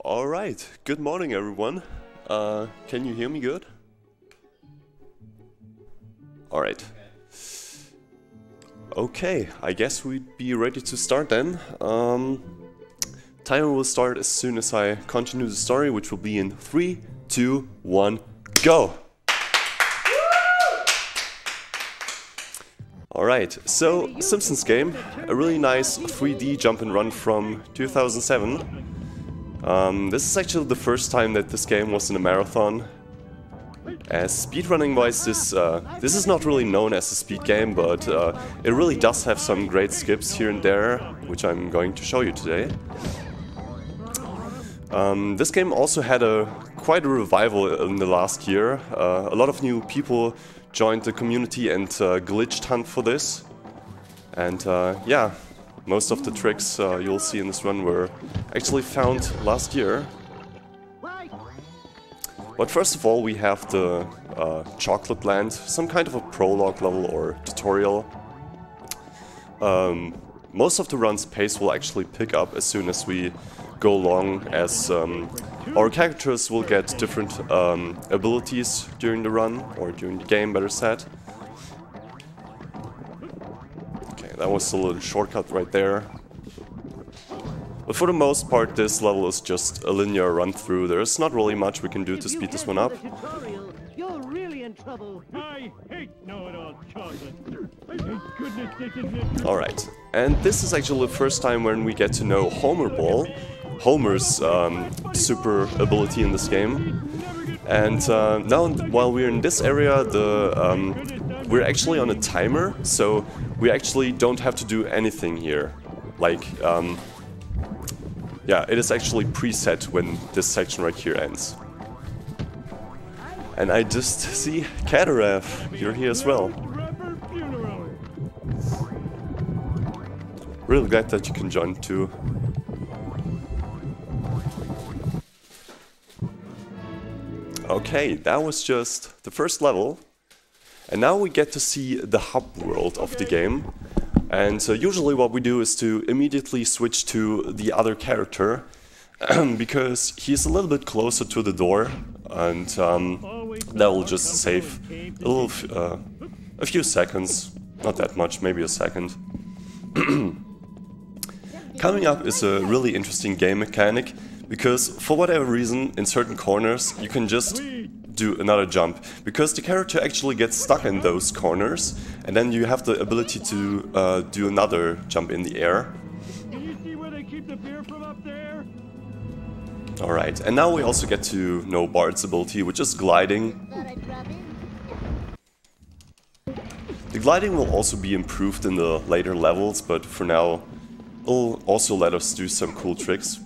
Alright, good morning everyone. Can you hear me good? Alright. Okay, I guess we'd be ready to start then. Timer will start as soon as I continue the story, which will be in 3, 2, 1, go! Alright, so Simpsons game, a really nice 3D jump and run from 2007. This is actually the first time that this game was in a marathon. As speedrunning wise, this is not really known as a speed game, but it really does have some great skips here and there, which I'm going to show you today. This game also had quite a revival in the last year. A lot of new people joined the community and glitched hunt for this. And yeah, most of the tricks you'll see in this run were actually found last year. But first of all, we have the Chocolate Land, some kind of a prologue level or tutorial. Most of the run's pace will actually pick up as soon as we go along, as our characters will get different abilities during the run, or during the game, better said. Okay, that was a little shortcut right there. But for the most part, this level is just a linear run through. There's not really much we can do to speed this one up. You're really in trouble. I hate know-it-all chocolate. Thank goodness this isn't. Alright, and this is actually the first time when we get to know Homer Ball, Homer's super ability in this game. And now, while we're in this area, we're actually on a timer, so we actually don't have to do anything here. Like, yeah, it is actually preset when this section right here ends. And I just see Kataraf, you're here as well. Really glad that you can join too. Okay, that was just the first level. And now we get to see the hub world of the game. And usually what we do is to immediately switch to the other character, because he's a little bit closer to the door, and that will just save a few seconds, not that much, maybe a second. Coming up is a really interesting game mechanic, because for whatever reason, in certain corners, you can just do another jump, because the character actually gets stuck in those corners, and then you have the ability to do another jump in the air. Can you see where they keep the beer from up there? Alright, and now we also get to know Bart's ability, which is gliding. The gliding will also be improved in the later levels, but for now it'll also let us do some cool tricks.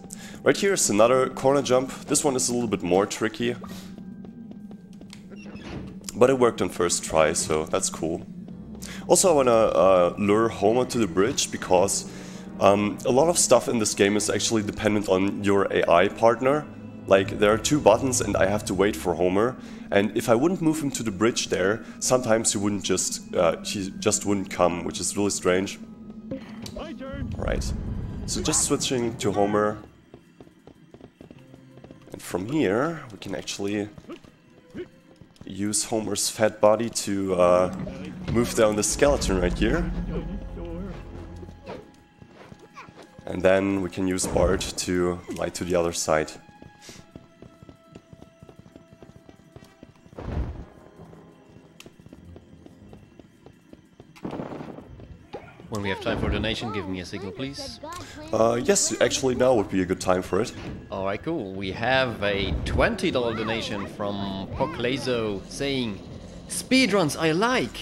Right here is another corner jump. This one is a little bit more tricky, but it worked on first try, so that's cool. Also, I wanna lure Homer to the bridge, because a lot of stuff in this game is actually dependent on your AI partner. Like, there are 2 buttons and I have to wait for Homer, and if I wouldn't move him to the bridge there, sometimes he just wouldn't come, which is really strange. Alright, so just switching to Homer. And from here, we can actually use Homer's fat body to move down the skeleton right here. And then we can use Bart to glide to the other side. When we have time for a donation, give me a signal, please. Yes, actually now would be a good time for it. Alright, cool. We have a $20 donation from Poclazo saying, "Speedruns I like!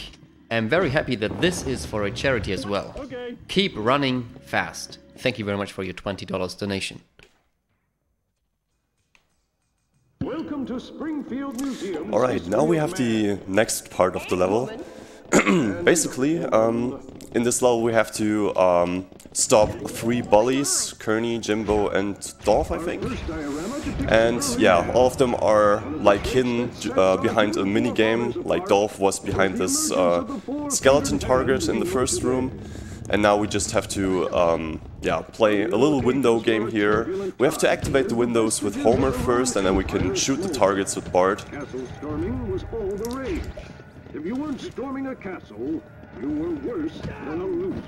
I'm very happy that this is for a charity as well. Okay. Keep running fast." Thank you very much for your $20 donation. Welcome to Springfield Museum. Alright, now we have the next part of the level. Basically, in this level we have to stop 3 bullies, Kearney, Jimbo and Dolph, I think. And yeah, all of them are like hidden behind a mini game. Like Dolph was behind this skeleton target in the first room. And now we just have to yeah, play a little window game here. We have to activate the windows with Homer first, and then we can shoot the targets with Bart. Castle storming was all the rage. If you weren't storming a castle, you were worse than a loser.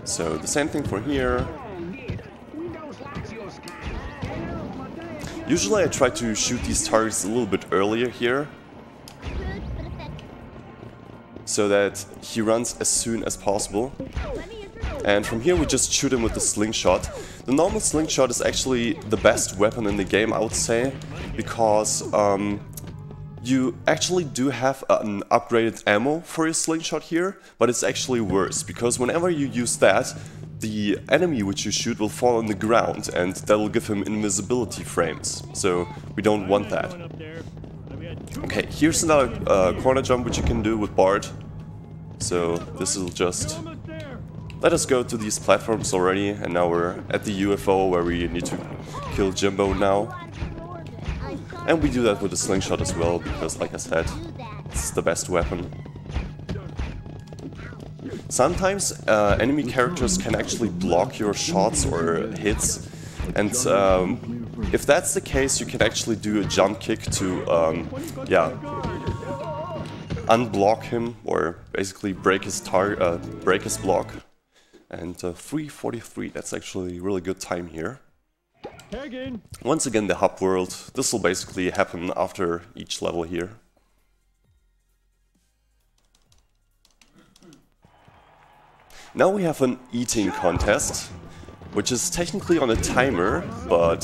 So the same thing for here. Usually I try to shoot these targets a little bit earlier here, so that he runs as soon as possible. And from here we just shoot him with the slingshot. The normal slingshot is actually the best weapon in the game, I would say, because you actually do have an upgraded ammo for your slingshot here, but it's actually worse, because whenever you use that, the enemy which you shoot will fall on the ground, and that will give him invisibility frames, so we don't want that. Okay, here's another corner jump which you can do with Bart. So this will just let us go to these platforms already, and now we're at the UFO where we need to kill Jimbo now. And we do that with the slingshot as well, because like I said, it's the best weapon. Sometimes enemy characters can actually block your shots or hits, and if that's the case, you can actually do a jump kick to yeah, unblock him, or basically break his block. And 3:43, that's actually a really good time here. Once again, the hub world. This will basically happen after each level here. Now we have an eating contest, which is technically on a timer, but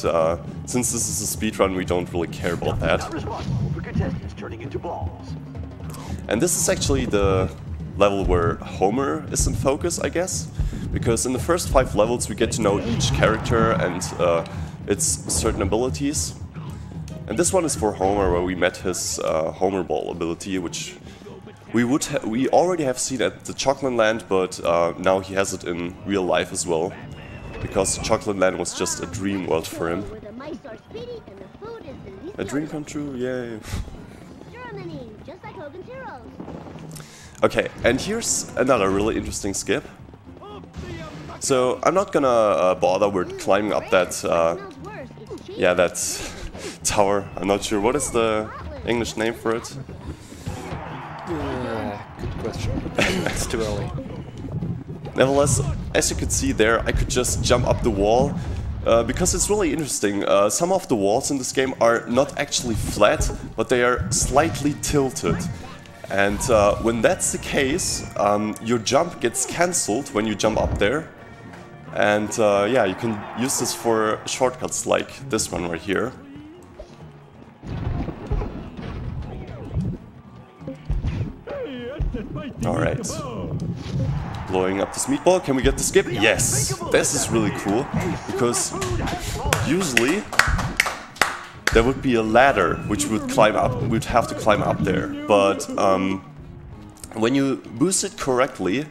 since this is a speedrun, we don't really care about that. And this is actually the level where Homer is in focus, I guess, because in the first 5 levels we get to know each character and its certain abilities. And this one is for Homer, where we met his Homer Ball ability, which we already have seen at the Chocolate Land, but now he has it in real life as well, because Chocolate Land was just a dream world for him. A dream come true, yay! Okay, and here's another really interesting skip. So I'm not gonna bother with climbing up that, yeah, that tower. I'm not sure, what is the English name for it? Good question. It's too early. Nevertheless, as you can see there, I could just jump up the wall, because it's really interesting. Some of the walls in this game are not actually flat, but they are slightly tilted. And when that's the case, your jump gets cancelled when you jump up there. And yeah, you can use this for shortcuts like this one right here. Alright. Blowing up this meatball. Can we get the skip? Yes! This is really cool, because usually there would be a ladder which would climb up, we'd have to climb up there. But when you boost it correctly,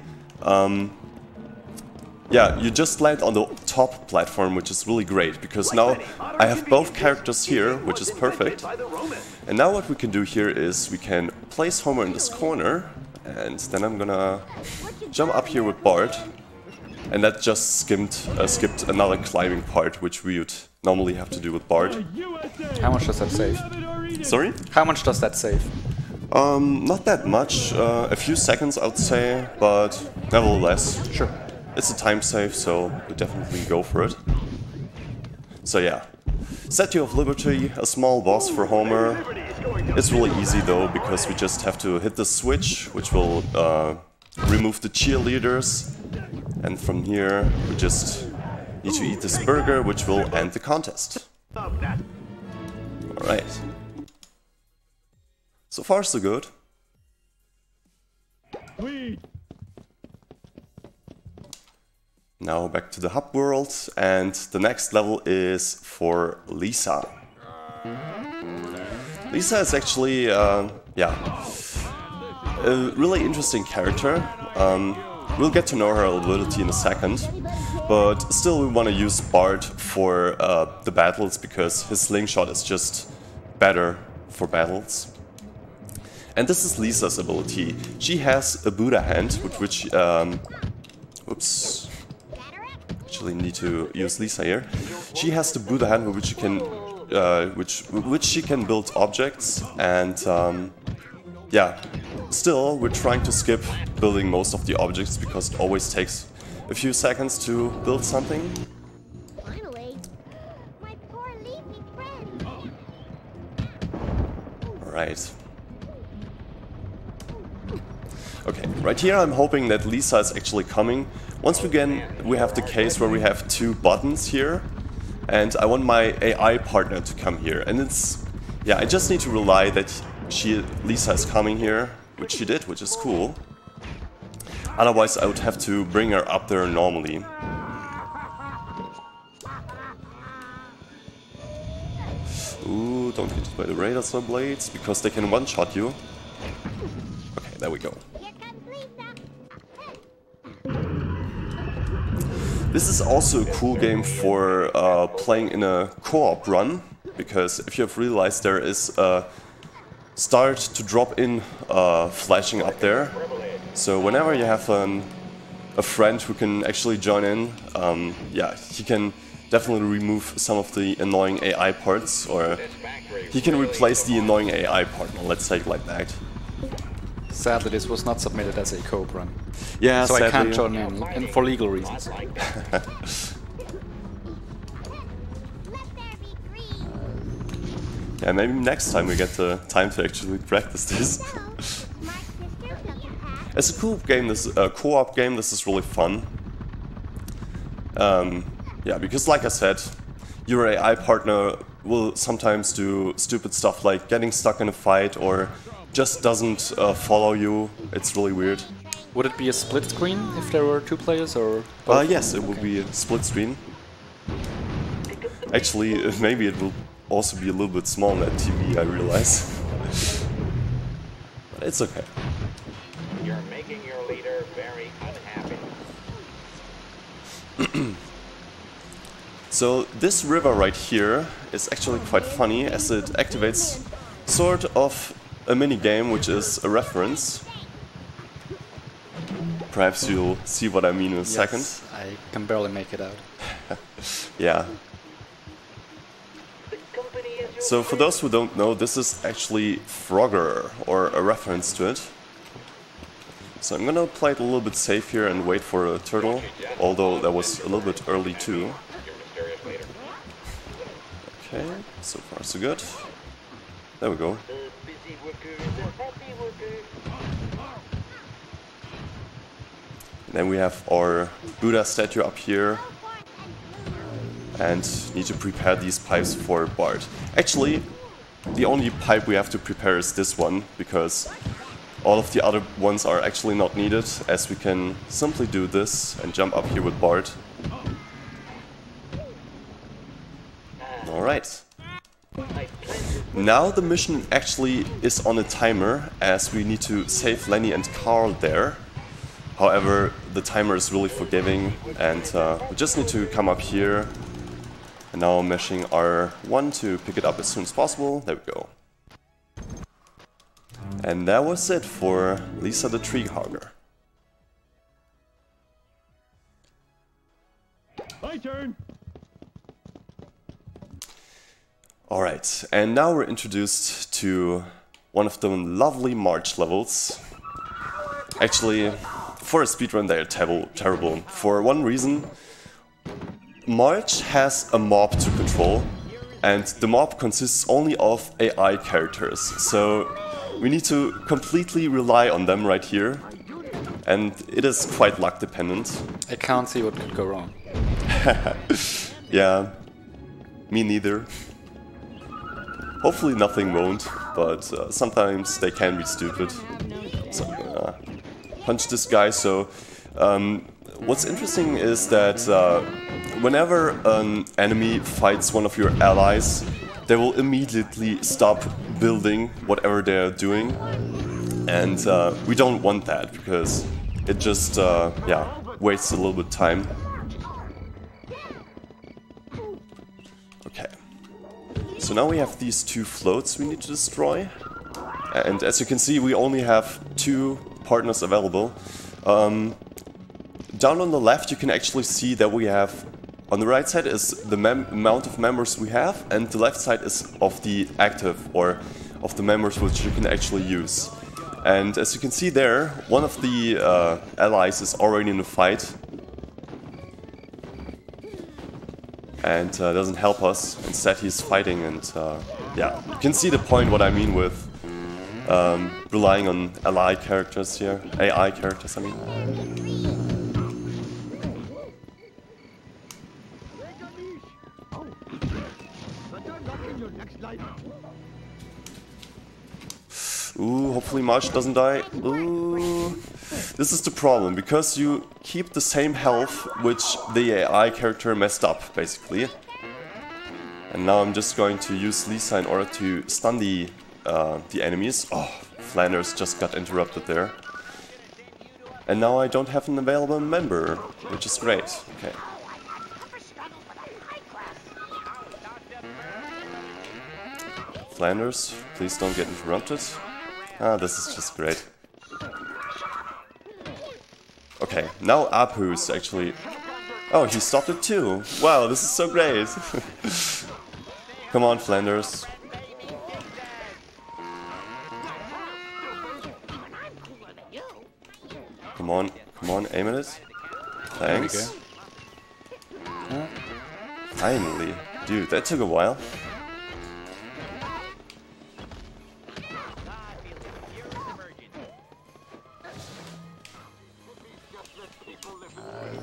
yeah, you just land on the top platform, which is really great, because now I have both characters here, which is perfect. And now what we can do here is we can place Homer in this corner, and then I'm gonna jump up here with Bart. And that just skipped another climbing part, which we would normally have to do with Bart. How much does that save? Sorry? How much does that save? Not that much. A few seconds, I would say, but nevertheless. Sure. It's a time save, so we definitely go for it. So yeah. Statue of Liberty, a small boss for Homer. It's really easy though, because we just have to hit the switch, which will remove the cheerleaders. And from here, we just need to eat this burger, which will end the contest. Alright. So far, so good. Now back to the hub world, and the next level is for Lisa. Lisa is actually, yeah, a really interesting character. We'll get to know her ability in a second, but still we want to use Bart for the battles, because his slingshot is just better for battles. And this is Lisa's ability. She has a Buddha hand, with which, oops, actually need to use Lisa here. She has the Buddha hand, with which she can, which she can build objects, and yeah. Still, we're trying to skip building most of the objects because it always takes a few seconds to build something. Finally, my poor leafy friend. Alright. Okay, right here I'm hoping that Lisa is actually coming. Once again, we have the case where we have two buttons here, and I want my AI partner to come here. And it's, yeah, I just need to rely that Lisa is coming here, which she did, which is cool. Otherwise, I would have to bring her up there normally. Ooh, don't get hit by the radar saw blades, because they can one-shot you. Okay, there we go. Here comes Lisa. This is also a cool game for playing in a co-op run, because if you have realized, there is a start to drop in flashing up there. So whenever you have a friend who can actually join in, yeah, he can definitely remove some of the annoying AI parts, or he can replace the annoying AI partner, let's say it like that. Sadly, this was not submitted as a co-op run. Yeah, so sadly. I can't join in, and for legal reasons. Let there be green. Yeah, maybe next time we get the time to actually practice this. So, my sister built a hat. It's a cool game, this co-op game, this is really fun. Yeah, because like I said, your AI partner will sometimes do stupid stuff like getting stuck in a fight or just doesn't follow you. It's really weird. Would it be a split screen if there were two players, or both? Yes, it will be a split screen. Actually, maybe it will also be a little bit small on that TV, I realize. But it's okay. You're making your leader very unhappy. So this river right here is actually quite funny, as it activates sort of a mini game, which is a reference. Perhaps you'll see what I mean in a second. Yes, I can barely make it out. Yeah. So for those who don't know, this is actually Frogger, or a reference to it. So I'm gonna play it a little bit safe here and wait for a turtle, although that was a little bit early too. Okay, so far so good. There we go. Then we have our Buddha statue up here, and need to prepare these pipes for Bart. Actually, the only pipe we have to prepare is this one, because all of the other ones are actually not needed, as we can simply do this and jump up here with Bart. Alright. Now the mission actually is on a timer, as we need to save Lenny and Carl there. However, the timer is really forgiving, and we just need to come up here. And now I'm mashing R1 to pick it up as soon as possible. There we go. And that was it for Lisa the Tree Hugger. My turn. Alright, and now we're introduced to one of the lovely March levels. Actually, for a speedrun they are terrible. For one reason, March has a mob to control, and the mob consists only of AI characters, so we need to completely rely on them right here, and it is quite luck dependent. I can't see what could go wrong. Yeah, me neither. Hopefully nothing won't, but sometimes they can be stupid. So I'm gonna punch this guy. So what's interesting is that whenever an enemy fights one of your allies, they will immediately stop building whatever they're doing, and we don't want that, because it just yeah, wastes a little bit of time. Okay, so now we have these two floats we need to destroy, And as you can see, we only have 2 partners available. Down on the left you can actually see that we have, on the right side is the amount of members we have, and the left side is of the active, or of the members which you can actually use. And as you can see there, one of the allies is already in the fight. And doesn't help us. Instead he's fighting, and yeah, you can see the point what I mean with relying on ally characters here, AI characters I mean. Ooh, hopefully March doesn't die. Ooh. This is the problem, because you keep the same health which the AI character messed up, basically. And now I'm just going to use Lisa in order to stun the enemies. Oh, Flanders just got interrupted there. And now I don't have an available member, which is great. Okay. Flanders, please don't get interrupted. Ah, this is just great. Okay, now Apu's actually... Oh, he stopped it too! Wow, this is so great! Come on, Flanders. Come on, aim at it. Thanks. Finally. Dude, that took a while.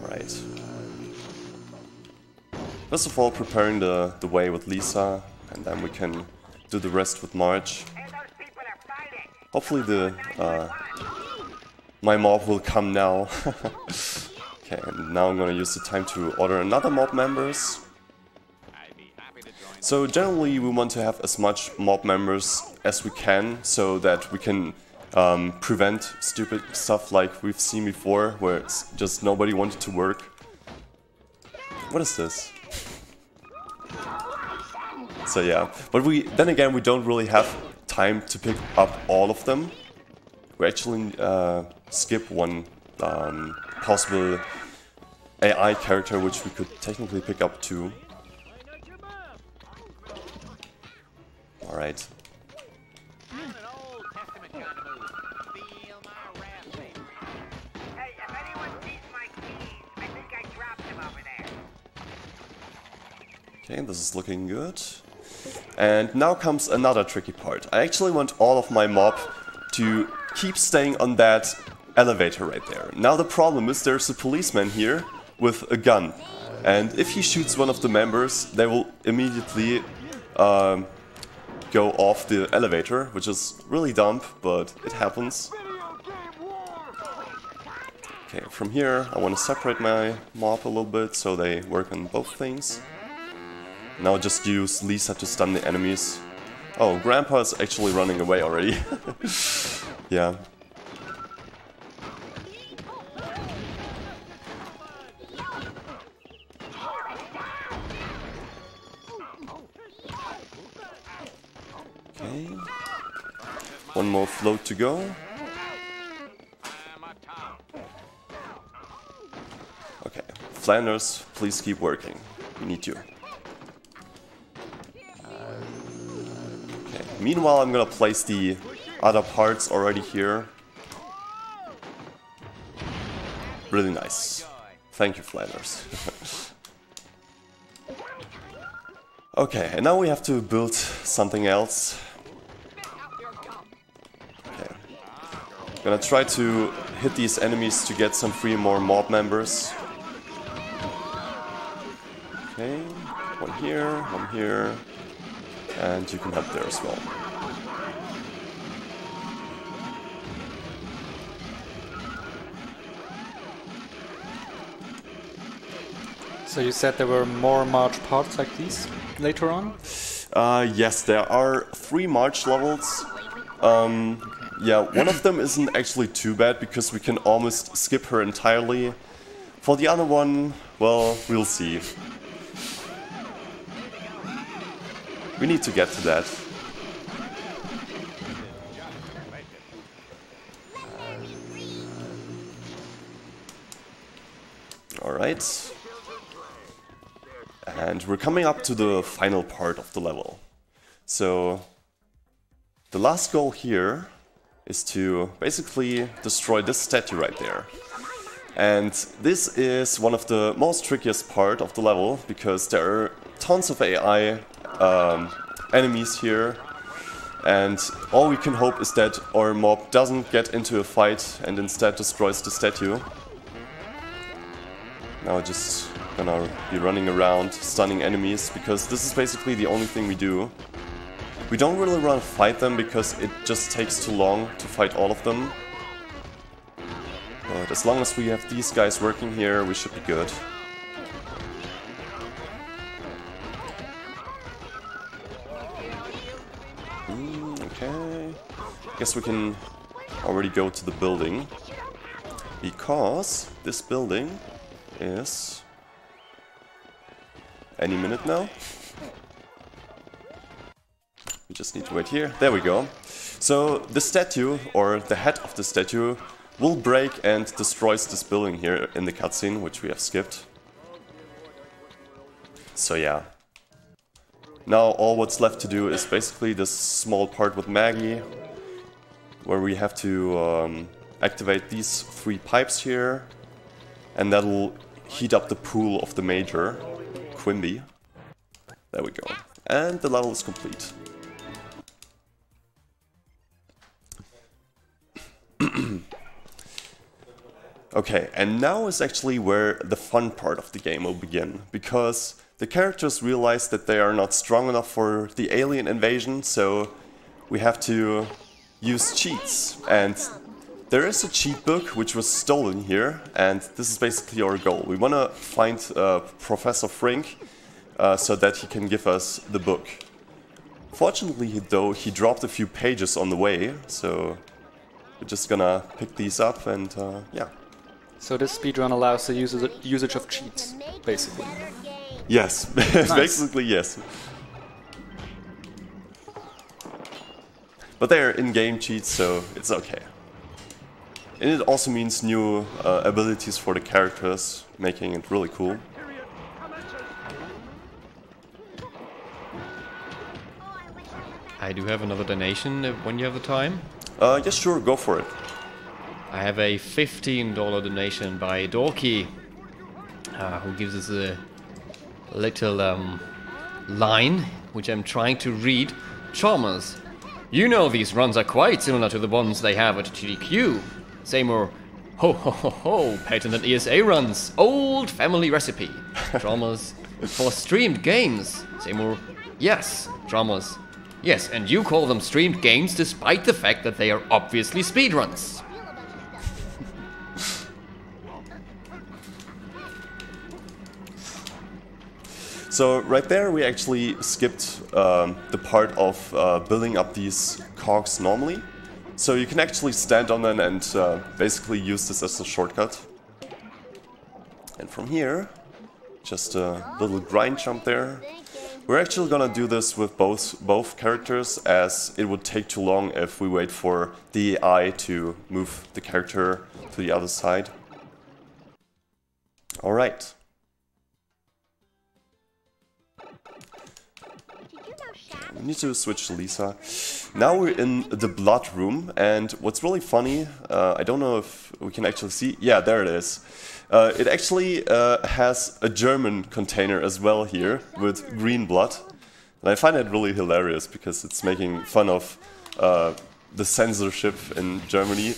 Alright. First of all, preparing the way with Lisa, and then we can do the rest with March. Hopefully the my mob will come now. Okay, and now I'm gonna use the time to order another mob members. So generally we want to have as much mob members as we can, so that we can prevent stupid stuff like we've seen before, where it's just nobody wanted to work. What is this? So yeah, but then again we don't really have time to pick up all of them. We actually skip one possible AI character which we could technically pick up too. Alright. Okay, this is looking good. And now comes another tricky part. I actually want all of my mob to keep staying on that elevator right there. Now the problem is there's a policeman here with a gun. And if he shoots one of the members, they will immediately go off the elevator, which is really dumb, but it happens. Okay, from here I want to separate my mob a little bit so they work on both things. Now just use Lisa to stun the enemies. Oh, Grandpa is actually running away already. Yeah. Okay. One more float to go. Okay. Flanders, please keep working. We need you. Meanwhile, I'm gonna place the other parts already here. Really nice. Thank you, Flanders. Okay, and now we have to build something else. Okay. Gonna try to hit these enemies to get some more mob members. Okay, one here. And you can help there as well. So you said there were more March parts like these later on? Yes, there are 3 March levels. Yeah, one of them isn't actually too bad because we can almost skip her entirely. For the other one, well, we'll see. We need to get to that. Alright. And we're coming up to the final part of the level. So the last goal here is to basically destroy this statue right there. And this is one of the most trickiest part of the level, because there are tons of AI enemies here, and all we can hope is that our mob doesn't get into a fight and instead destroys the statue. Now just gonna be running around stunning enemies, because this is basically the only thing we do. We don't really want to fight them because it just takes too long to fight all of them. But as long as we have these guys working here, we should be good. Okay. Guess we can already go to the building, because this building is any minute now. We just need to wait here. There we go. So the statue, or the head of the statue, will break and destroys this building here in the cutscene, which we have skipped. So yeah. Now all what's left to do is basically this small part with Maggie, where we have to activate these 3 pipes here, and that'll heat up the pool of the Major, Quimby. There we go. And the level is complete. Okay, and now is actually where the fun part of the game will begin, because the characters realize that they are not strong enough for the alien invasion, so we have to use cheats. And there is a cheat book which was stolen here, and this is basically our goal. We want to find Professor Frink so that he can give us the book. Fortunately, though, he dropped a few pages on the way, so we're just gonna pick these up and yeah. So this speedrun allows the usage of cheats, basically. Yes, basically yes. But they're in-game cheats, so it's okay. And it also means new abilities for the characters, making it really cool. I do have another donation when you have the time. Yes, sure, go for it. I have a $15 donation by Dorky, who gives us a little line, which I'm trying to read. Chalmers, you know these runs are quite similar to the ones they have at GDQ. Seymour, ho ho ho ho, patented ESA runs, old family recipe. Chalmers, for streamed games. Seymour, yes. Chalmers, yes, and you call them streamed games despite the fact that they are obviously speedruns. So right there we actually skipped the part of building up these cogs normally. So you can actually stand on them and basically use this as a shortcut. And from here, just a little grind jump there. We're actually gonna do this with both characters, as it would take too long if we wait for the AI to move the character to the other side. Alright. We need to switch to Lisa. Now we're in the blood room, and what's really funny, I don't know if we can actually see, yeah, there it is. It actually has a German container as well here, with green blood. And I find it really hilarious, because it's making fun of the censorship in Germany.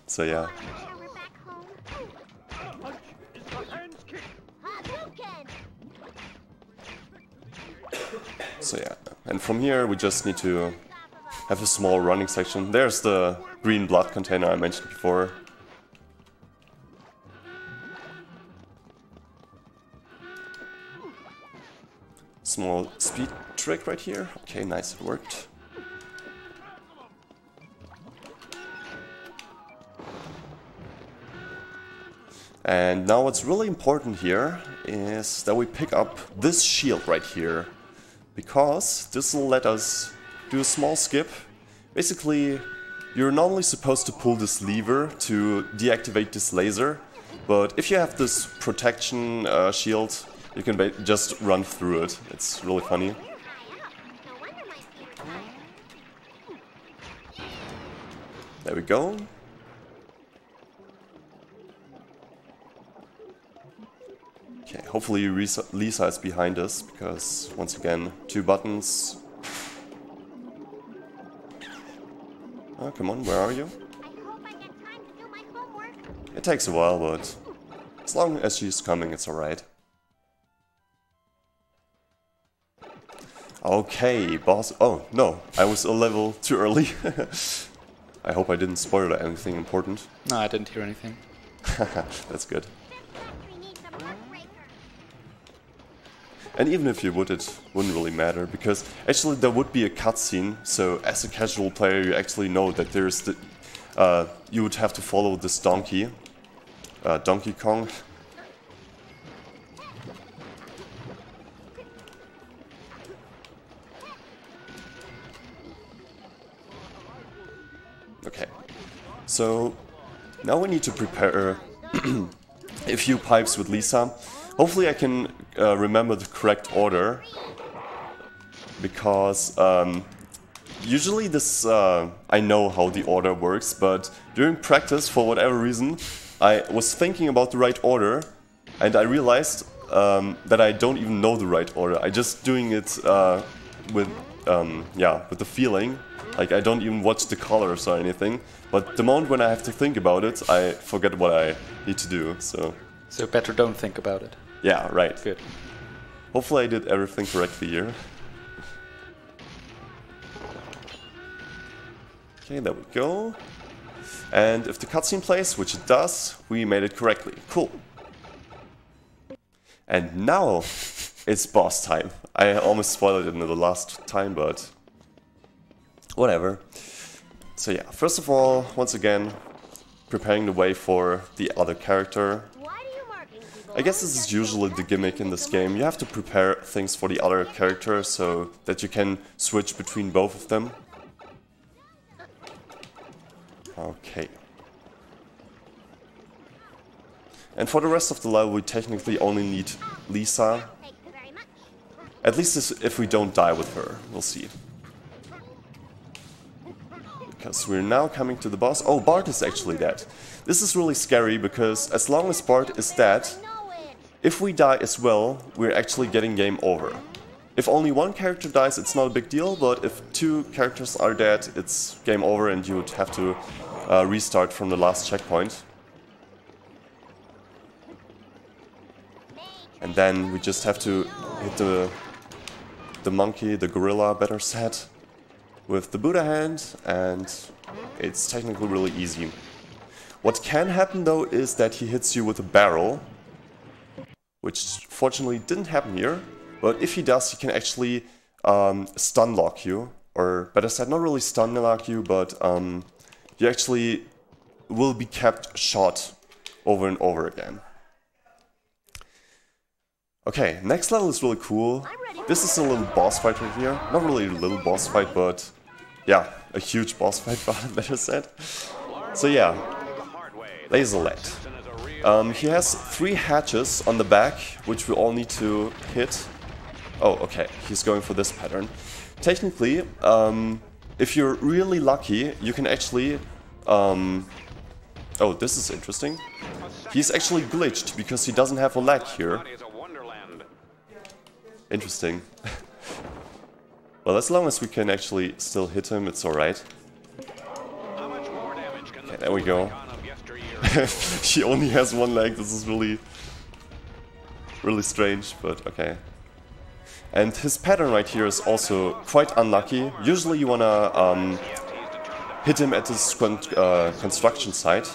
So yeah. So yeah, and from here we just need to have a small running section. There's the green blood container I mentioned before. Small speed trick right here. Okay, nice, it worked. And now what's really important here is that we pick up this shield right here, because this will let us do a small skip. Basically, you're normally supposed to pull this lever to deactivate this laser, But if you have this protection shield, you can just run through it. It's really funny. No wonder my feet are tired. There we go. Okay, hopefully Lisa is behind us, because once again, 2 buttons. Oh, come on, where are you? I hope I get time to do my homework. It takes a while, but as long as she's coming, it's alright. Okay, boss. Oh, no, I was a level too early. I hope I didn't spoil anything important. No, I didn't hear anything. That's good. This factory needs a heartbreaker. And even if you would, it wouldn't really matter, because actually there would be a cutscene, so as a casual player you actually know that there's the... you would have to follow this donkey, Donkey Kong. Okay, so now we need to prepare a few pipes with Lisa. Hopefully I can remember the correct order, because usually this I know how the order works, but during practice, for whatever reason, I was thinking about the right order, and I realized that I don't even know the right order. I just doing it with with the feeling. Like, I don't even watch the colors or anything, but the moment when I have to think about it, I forget what I need to do, so... So better don't think about it. Yeah, right. Good. Hopefully I did everything correctly here. Okay, there we go. And if the cutscene plays, which it does, we made it correctly. Cool. And now it's boss time. I almost spoiled it in the last time, but whatever. So yeah, first of all, once again, preparing the way for the other character. Why do you marking people? I guess this is usually the gimmick in this game. You have to prepare things for the other character so that you can switch between both of them. Okay. And for the rest of the level we technically only need Lisa. Thank you very much. At least if we don't die with her. We'll see. Because we're now coming to the boss. Oh, Bart is actually dead. This is really scary because as long as Bart is dead, Know it. if we die as well, we're actually getting game over. If only one character dies, it's not a big deal, but if 2 characters are dead, it's game over and you would have to restart from the last checkpoint. And then we just have to hit the monkey, the gorilla, better said, with the Buddha hand, and it's technically really easy. What can happen though is that he hits you with a barrel, which fortunately didn't happen here, but if he does, he can actually stun lock you, or better said, not really stun lock you, but you actually will be kept shot over and over again. Okay, next level is really cool. This is a little boss fight right here. Not really a little boss fight, but yeah, a huge boss fight, better said. So yeah, Laserlet. He has 3 hatches on the back, which we all need to hit. Oh, okay, he's going for this pattern. Technically, if you're really lucky, you can actually... oh, this is interesting. He's actually glitched because he doesn't have a leg here. Interesting. Well, as long as we can actually still hit him, it's alright. Okay, there we go. He only has 1 leg, this is really strange, but okay. And his pattern right here is also quite unlucky. Usually you wanna hit him at this construction site.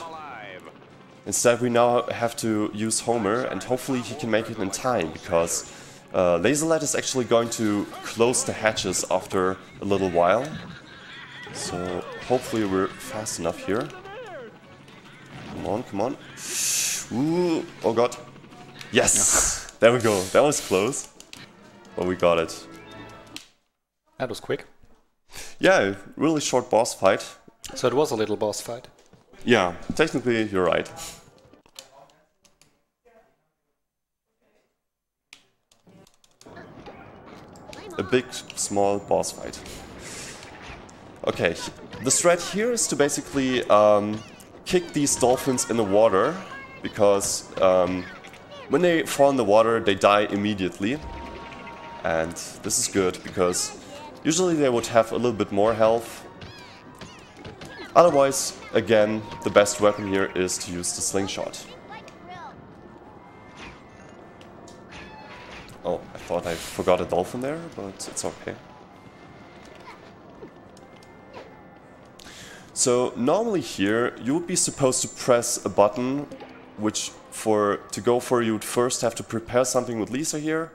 Instead we now have to use Homer, and hopefully he can make it in time, because Laserlet is actually going to close the hatches after a little while. So hopefully we're fast enough here. Come on, come on. Ooh, oh god. Yes! There we go. That was close. But we got it. That was quick. Yeah, really short boss fight. So it was a little boss fight. Yeah, technically you're right. a big, small boss fight. Okay, the strat here is to basically kick these dolphins in the water, because when they fall in the water, they die immediately. And this is good, because usually they would have a little bit more health. Otherwise, again, the best weapon here is to use the slingshot. Oh, I thought I forgot a dolphin there, but it's okay. So normally here you would be supposed to press a button, which to go for you would first have to prepare something with Lisa here.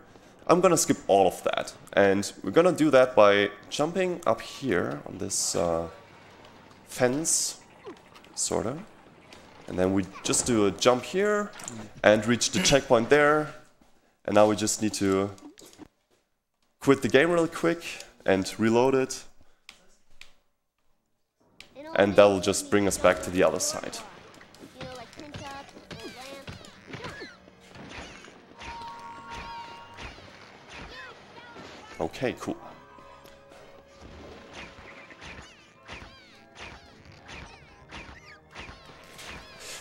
I'm gonna skip all of that, and we're gonna do that by jumping up here on this fence, sorta. And then we just do a jump here and reach the checkpoint there. And now we just need to quit the game really quick and reload it. And that will just bring us back to the other side. Okay, cool.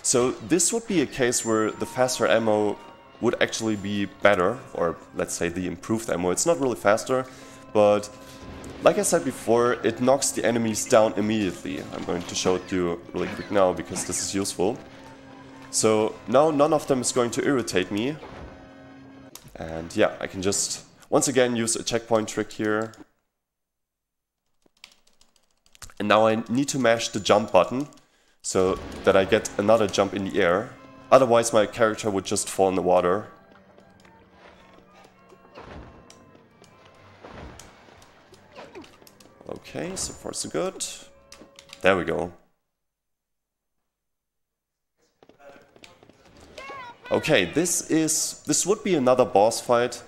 So this would be a case where the faster ammo would actually be better, or let's say the improved ammo. It's not really faster, but like I said before, it knocks the enemies down immediately. I'm going to show it to you really quick now, because this is useful. So now none of them is going to irritate me. And yeah, I can just once again use a checkpoint trick here. And now I need to mash the jump button, so that I get another jump in the air. Otherwise my character would just fall in the water. Okay, so far so good. There we go. Okay, this would be another boss fight.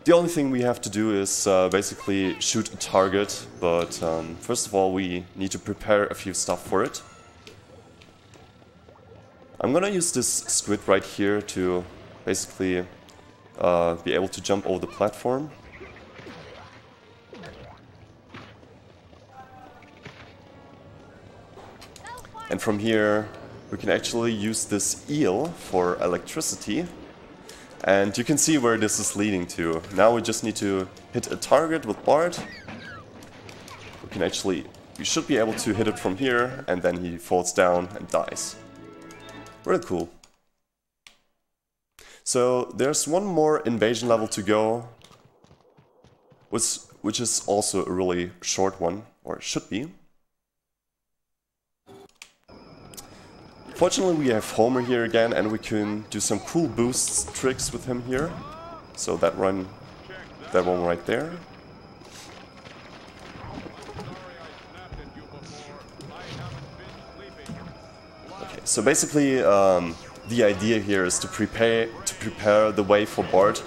The only thing we have to do is basically shoot a target, but first of all we need to prepare a few stuff for it. I'm gonna use this squid right here to basically be able to jump over the platform. And from here we can actually use this eel for electricity. And you can see where this is leading to. Now we just need to hit a target with Bart. We should be able to hit it from here, and then he falls down and dies. Really cool. So there's one more invasion level to go, which is also a really short one, or it should be. Fortunately we have Homer here again, and we can do some cool boost tricks with him here. So that one right there. Okay, so basically the idea here is to prepare the way for Bart.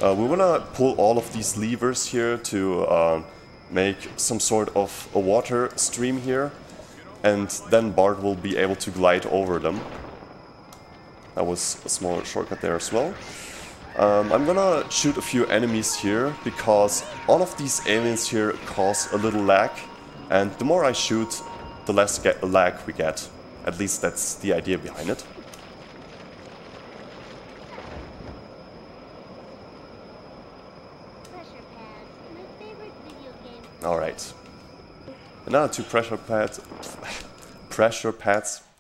We want to pull all of these levers here to make some sort of a water stream here. And then Bart will be able to glide over them. That was a small shortcut there as well. I'm gonna shoot a few enemies here, because all of these aliens here cause a little lag. And the more I shoot, the less lag we get. At least that's the idea behind it. Alright. Another two pressure pads,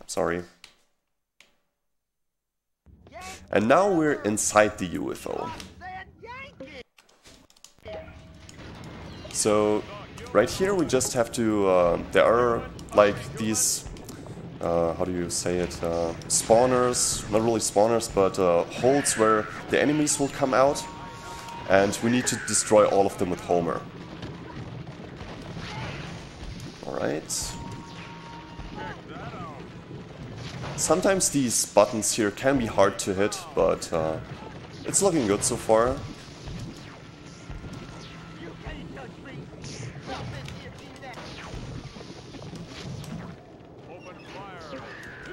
I'm sorry. And now we're inside the UFO. So, right here we just have to, there are like these, how do you say it, spawners, not really spawners, but holes where the enemies will come out. And we need to destroy all of them with Homer. Alright. Sometimes these buttons here can be hard to hit, but it's looking good so far.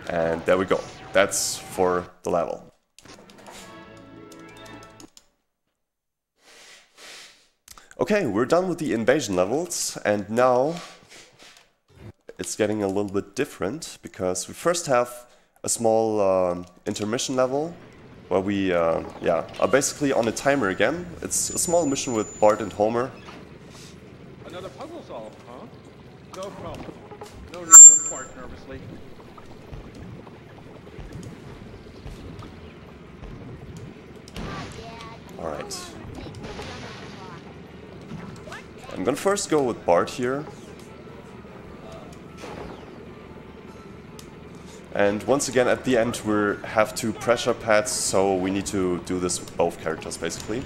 And there we go. That's for the level. Okay, we're done with the invasion levels, and now it's getting a little bit different, because we first have a small intermission level, where we are basically on a timer again. It's a small mission with Bart and Homer. Another puzzle solved, huh? No problem. No need to fart nervously. Alright. I'm gonna first go with Bart here. And once again, at the end, we have 2 pressure pads, so we need to do this with both characters, basically.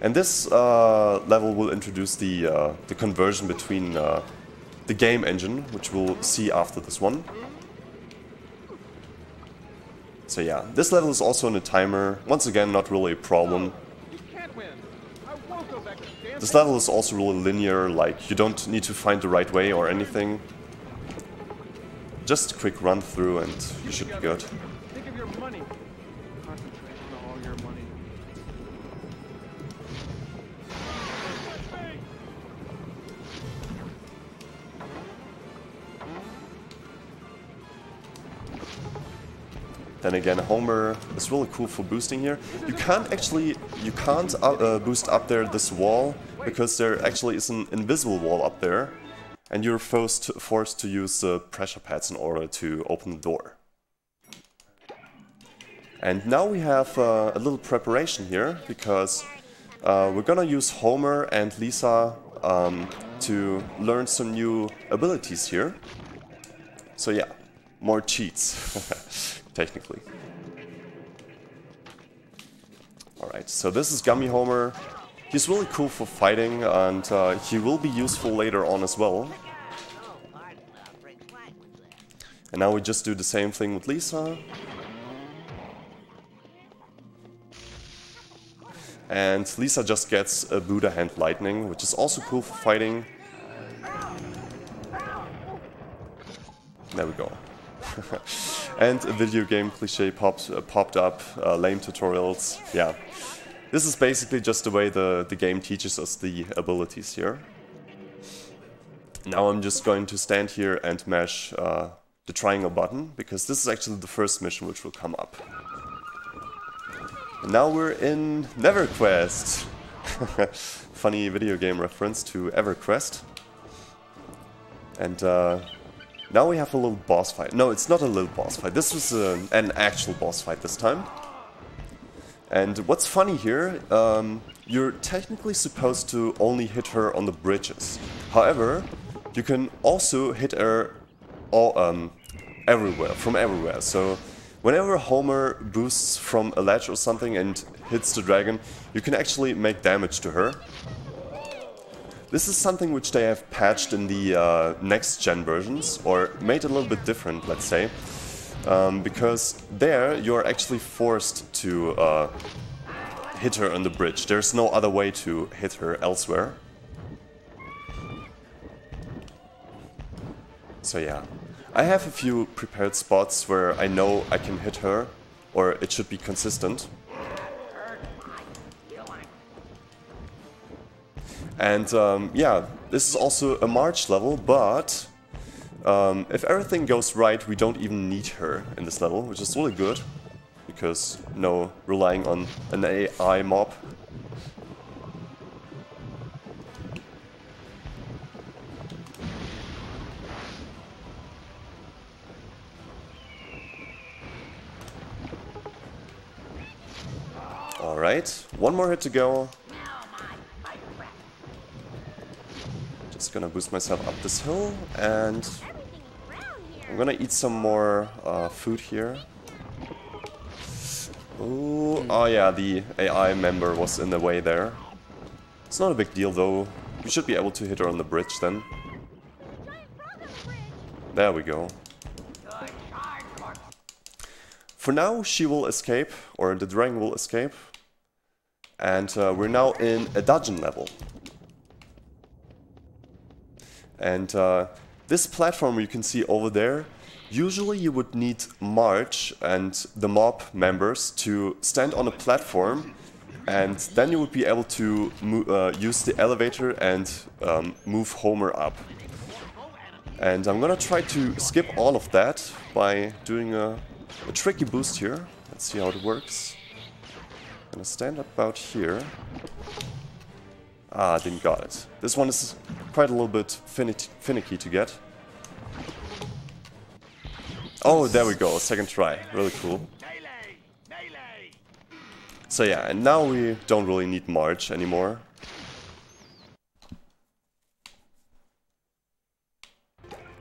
And this level will introduce the conversion between the game engine, which we'll see after this one. So yeah, this level is also on a timer. Once again, not really a problem. You can't win. I won't go back to dancing. This level is also really linear, like you don't need to find the right way or anything. Just a quick run through and you should be good. Think of your money. Concentrate on all your money. Then again, Homer is really cool for boosting here. You can't boost up there this wall, because there actually is an invisible wall up there, and you're forced to use the pressure pads in order to open the door. And now we have a little preparation here, because we're gonna use Homer and Lisa to learn some new abilities here. So yeah, more cheats, technically. Alright, so this is Gummy Homer. He's really cool for fighting, and he will be useful later on as well. And now we just do the same thing with Lisa. And Lisa just gets a Buddha Hand Lightning, which is also cool for fighting. There we go. And a video game cliche popped up, lame tutorials. Yeah, this is basically just the way the game teaches us the abilities here. Now I'm just going to stand here and mash the triangle button, because this is actually the first mission which will come up. And now we're in NeverQuest. Funny video game reference to EverQuest. And now we have a little boss fight. No, it's not a little boss fight. This was an actual boss fight this time. And what's funny here, you're technically supposed to only hit her on the bridges. However, you can also hit her everywhere, from everywhere. So whenever Homer boosts from a ledge or something and hits the dragon, you can actually make damage to her. This is something which they have patched in the next-gen versions, or made a little bit different, let's say. Because there, you're actually forced to hit her on the bridge. There's no other way to hit her elsewhere. So yeah, I have a few prepared spots where I know I can hit her, or it should be consistent. And yeah, this is also a March level, but if everything goes right, we don't even need her in this level, which is really good, because no relying on an AI mob. Alright, one more hit to go. Just gonna boost myself up this hill, and I'm gonna eat some more food here. Ooh, oh yeah, the AI member was in the way there. It's not a big deal though. We should be able to hit her on the bridge then. There we go. For now, she will escape, or the dragon will escape. And we're now in a dungeon level. And this platform you can see over there, usually you would need March and the mob members to stand on a platform And then you would be able to use the elevator and move Homer up. And I'm gonna try to skip all of that by doing a tricky boost here. Let's see how it works. I'm gonna stand about here. Ah, didn't got it. This one is quite a little bit finicky to get. Oh, there we go, second try. Really cool. So yeah, and now we don't really need Marge anymore.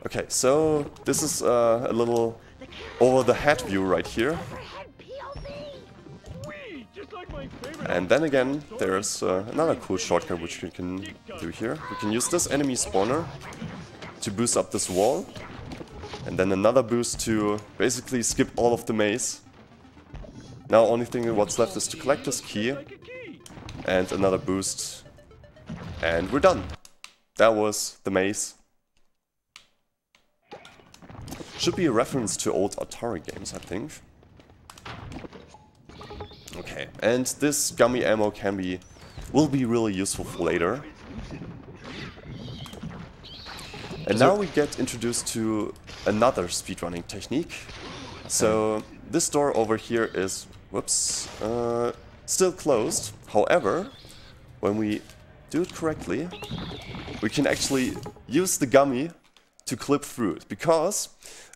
Okay, so this is a little over-the-head view right here. And then again, there's another cool shortcut which we can do here. We can use this enemy spawner to boost up this wall. And then another boost to basically skip all of the maze. Now only thing what's left is to collect this key. And another boost. And we're done. That was the maze. Should be a reference to old Atari games, I think. Okay, and this gummy ammo will be really useful for later. And now we get introduced to another speedrunning technique. So this door over here is, whoops, still closed. However, when we do it correctly, we can actually use the gummy to clip through it. Because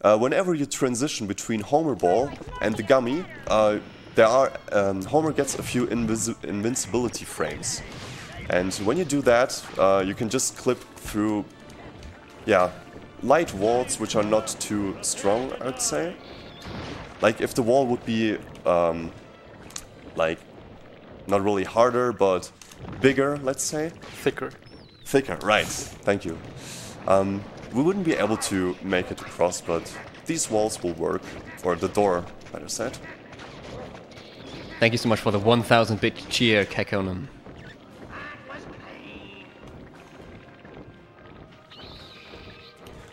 whenever you transition between Homer Ball and the gummy, Homer gets a few invincibility frames. And when you do that, you can just clip through, yeah, light walls which are not too strong, I'd say. Like if the wall would be, like, not really harder, but bigger, let's say. Thicker. Thicker, right, thank you. We wouldn't be able to make it across, but these walls will work, or the door, better said. Thank you so much for the 1000-bit cheer, Kekonen.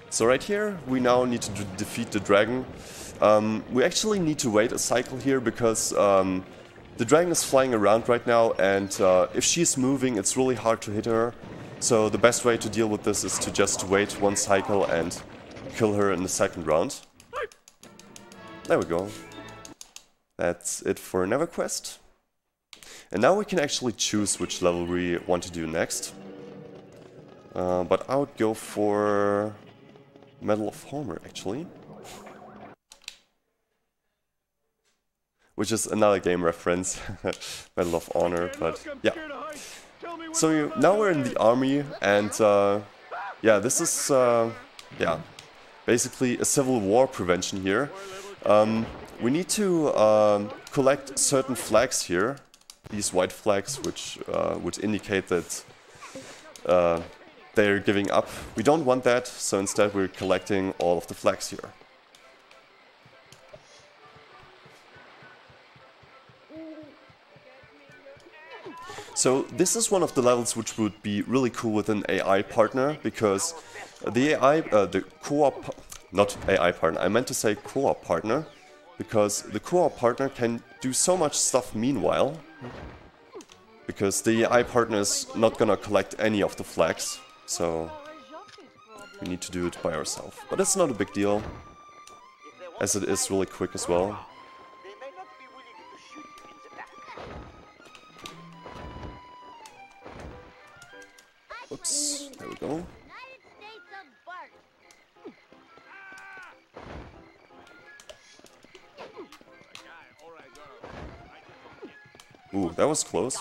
So right here, we now need to defeat the dragon. We actually need to wait a cycle here because the dragon is flying around right now, and if she's moving, it's really hard to hit her. So the best way to deal with this is to just wait one cycle and kill her in the second round. There we go. That's it for NeverQuest. And now we can actually choose which level we want to do next. But I would go for Medal of Homer, actually. Which is another game reference, Medal of Honor, but yeah. So now we're in the army, and yeah, this is yeah, basically a civil war prevention here. We need to collect certain flags here, these white flags, which would indicate that they're giving up. We don't want that, so instead we're collecting all of the flags here. So this is one of the levels which would be really cool with an AI partner, because the AI, the co-op, not AI partner, I meant to say co-op partner, because the co-op partner can do so much stuff meanwhile, because the AI partner is not gonna collect any of the flags, so we need to do it by ourselves. But it's not a big deal, as it is really quick as well. Oops, there we go. Ooh, that was close,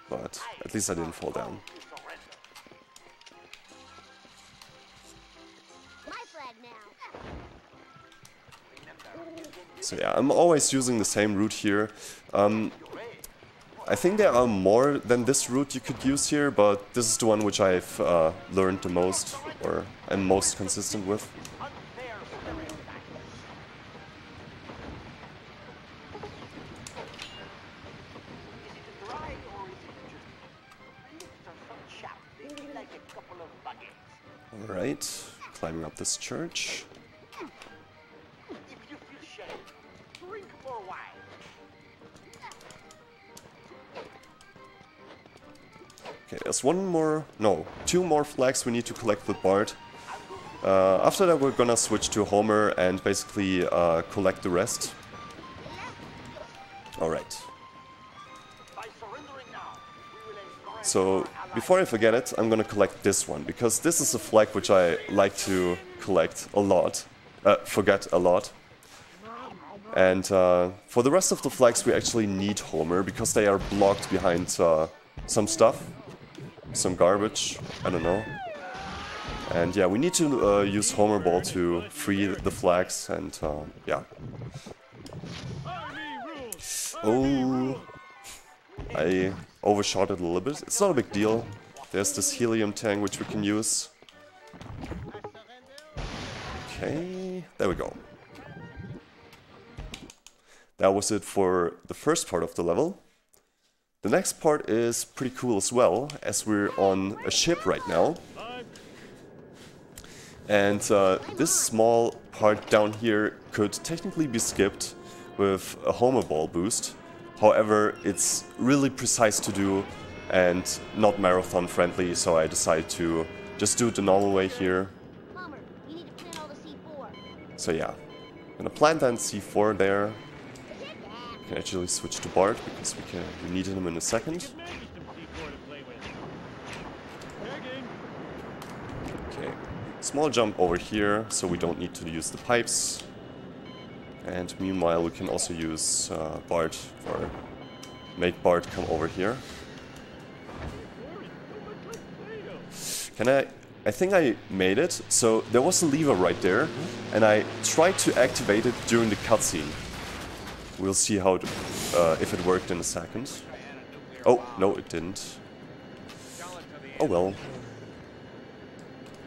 but at least I didn't fall down. So yeah, I'm always using the same route here. I think there are more than this route you could use here, but this is the one which I've learned the most, or am most consistent with. Alright, climbing up this church. Okay, there's one more, no, 2 more flags we need to collect with Bart. After that we're gonna switch to Homer and basically collect the rest. Alright. So, before I forget it, I'm gonna collect this one, because this is a flag which I like to collect a lot, forget a lot. And for the rest of the flags we actually need Homer, because they are blocked behind some stuff, some garbage, I don't know. And yeah, we need to use Homer Ball to free the flags, and yeah. Oh, I overshot it a little bit. It's not a big deal. There's this helium tank which we can use. Okay, there we go. That was it for the first part of the level. The next part is pretty cool as well, as we're on a ship right now. And this small part down here could technically be skipped with a Homer Ball boost. However, it's really precise to do and not marathon friendly, so I decided to just do it the normal way here. Homer, you need to plant all the C4. So yeah, I'm gonna plant that C4 there. We can actually switch to Bart because we need him in a second. Okay, small jump over here, so we don't need to use the pipes. And meanwhile, we can also use Bart, or make Bart come over here. I think I made it. So there was a lever right there, and I tried to activate it during the cutscene. We'll see how if it worked in a second. Oh, no, it didn't. Oh well.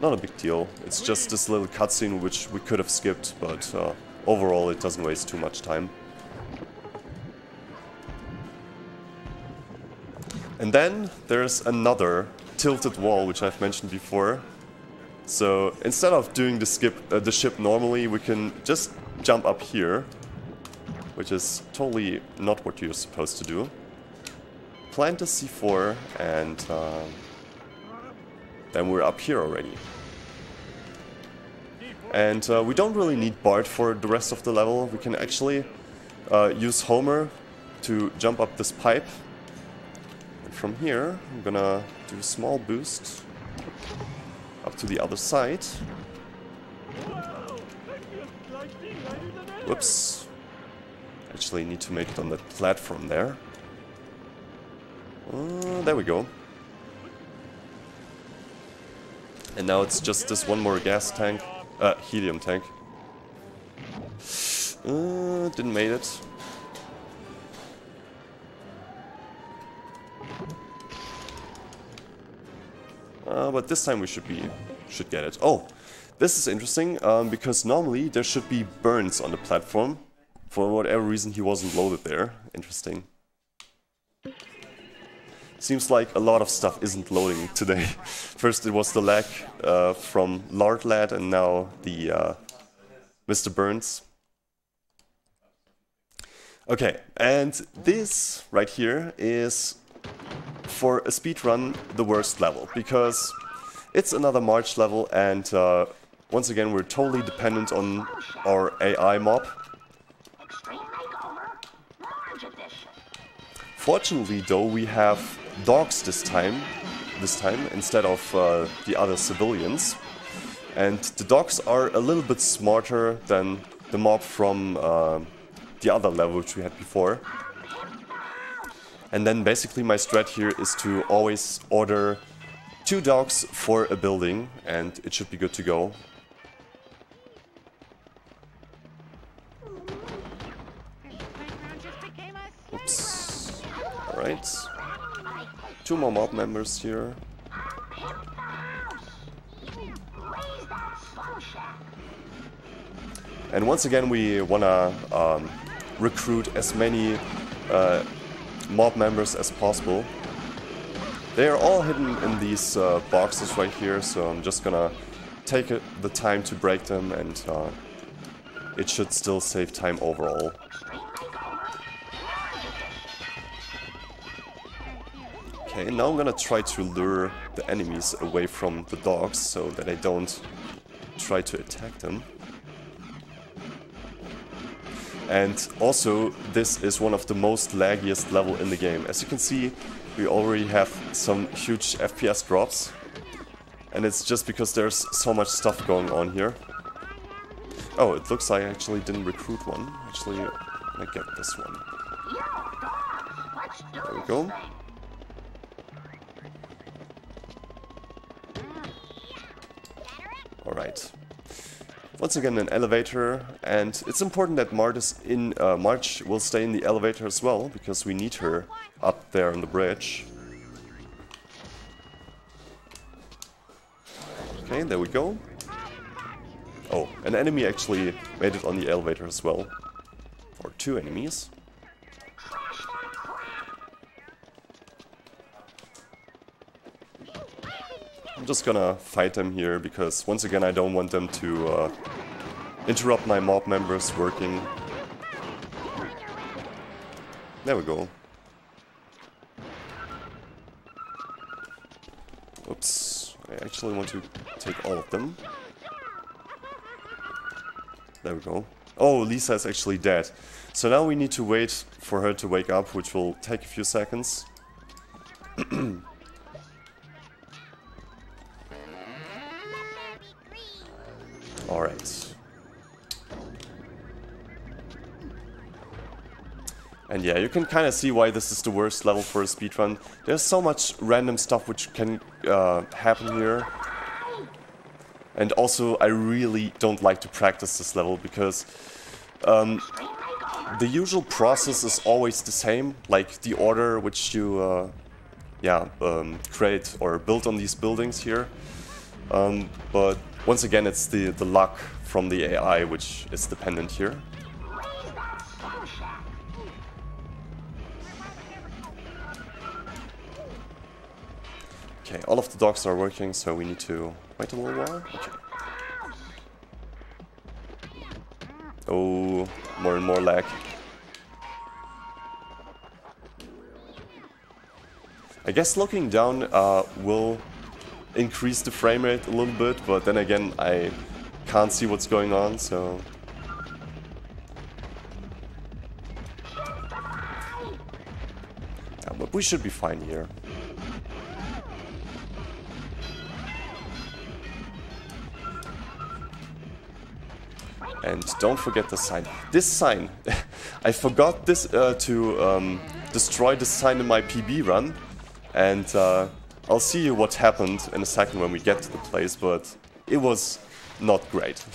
Not a big deal. It's just this little cutscene which we could have skipped, but overall it doesn't waste too much time. And then there's another tilted wall which I've mentioned before. So instead of doing the ship normally, we can just jump up here, which is totally not what you're supposed to do. Plant a C4 and then we're up here already. And we don't really need Bart for the rest of the level. We can actually use Homer to jump up this pipe. And from here, I'm gonna do a small boost up to the other side. Whoops. Actually need to make it on that platform there. There we go. And now it's just this one more gas tank. Helium tank. Didn't make it. But this time we should get it. Oh, this is interesting because normally there should be Burns on the platform. For whatever reason he wasn't loaded there. Interesting. Seems like a lot of stuff isn't loading today. First it was the lag from Lard Lad, and now the Mr. Burns. Okay, and this right here is, for a speedrun, the worst level, because it's another March level, and once again we're totally dependent on our AI mob. Fortunately though, we have dogs this time instead of the other civilians, and the dogs are a little bit smarter than the mob from the other level which we had before. And then basically my strat here is to always order 2 dogs for a building, and it should be good to go. Oops. Alright. 2 more mob members here. And once again we wanna recruit as many mob members as possible. They are all hidden in these boxes right here, so I'm just gonna take the time to break them, and it should still save time overall. Okay, now I'm gonna try to lure the enemies away from the dogs so that I don't try to attack them. And also, this is one of the most laggiest level in the game. As you can see, we already have some huge FPS drops. And it's just because there's so much stuff going on here. Oh, it looks like I actually didn't recruit one. Actually, I get this one. There we go. Alright. Once again, an elevator, and it's important that March will stay in the elevator as well, because we need her up there on the bridge. Okay, there we go. Oh, an enemy actually made it on the elevator as well. Or two enemies. I'm just gonna fight them here, because once again I don't want them to interrupt my mob members working. There we go. Oops, I actually want to take all of them. There we go. Oh, Lisa is actually dead. So now we need to wait for her to wake up, which will take a few seconds. Alright. And yeah, you can kind of see why this is the worst level for a speedrun. There's so much random stuff which can happen here. And also, I really don't like to practice this level because the usual process is always the same, like the order which you create or build on these buildings here. But once again, it's the luck from the AI which is dependent here. Okay, all of the dogs are working, so we need to wait a little while. Okay. Oh, more and more lag. I guess looking down will increase the frame rate a little bit, but then again I can't see what's going on, so... Yeah, but we should be fine here. And don't forget the sign. This sign, I forgot this to destroy this sign in my PB run, and I'll see you what happened in a second when we get to the place, but it was not great.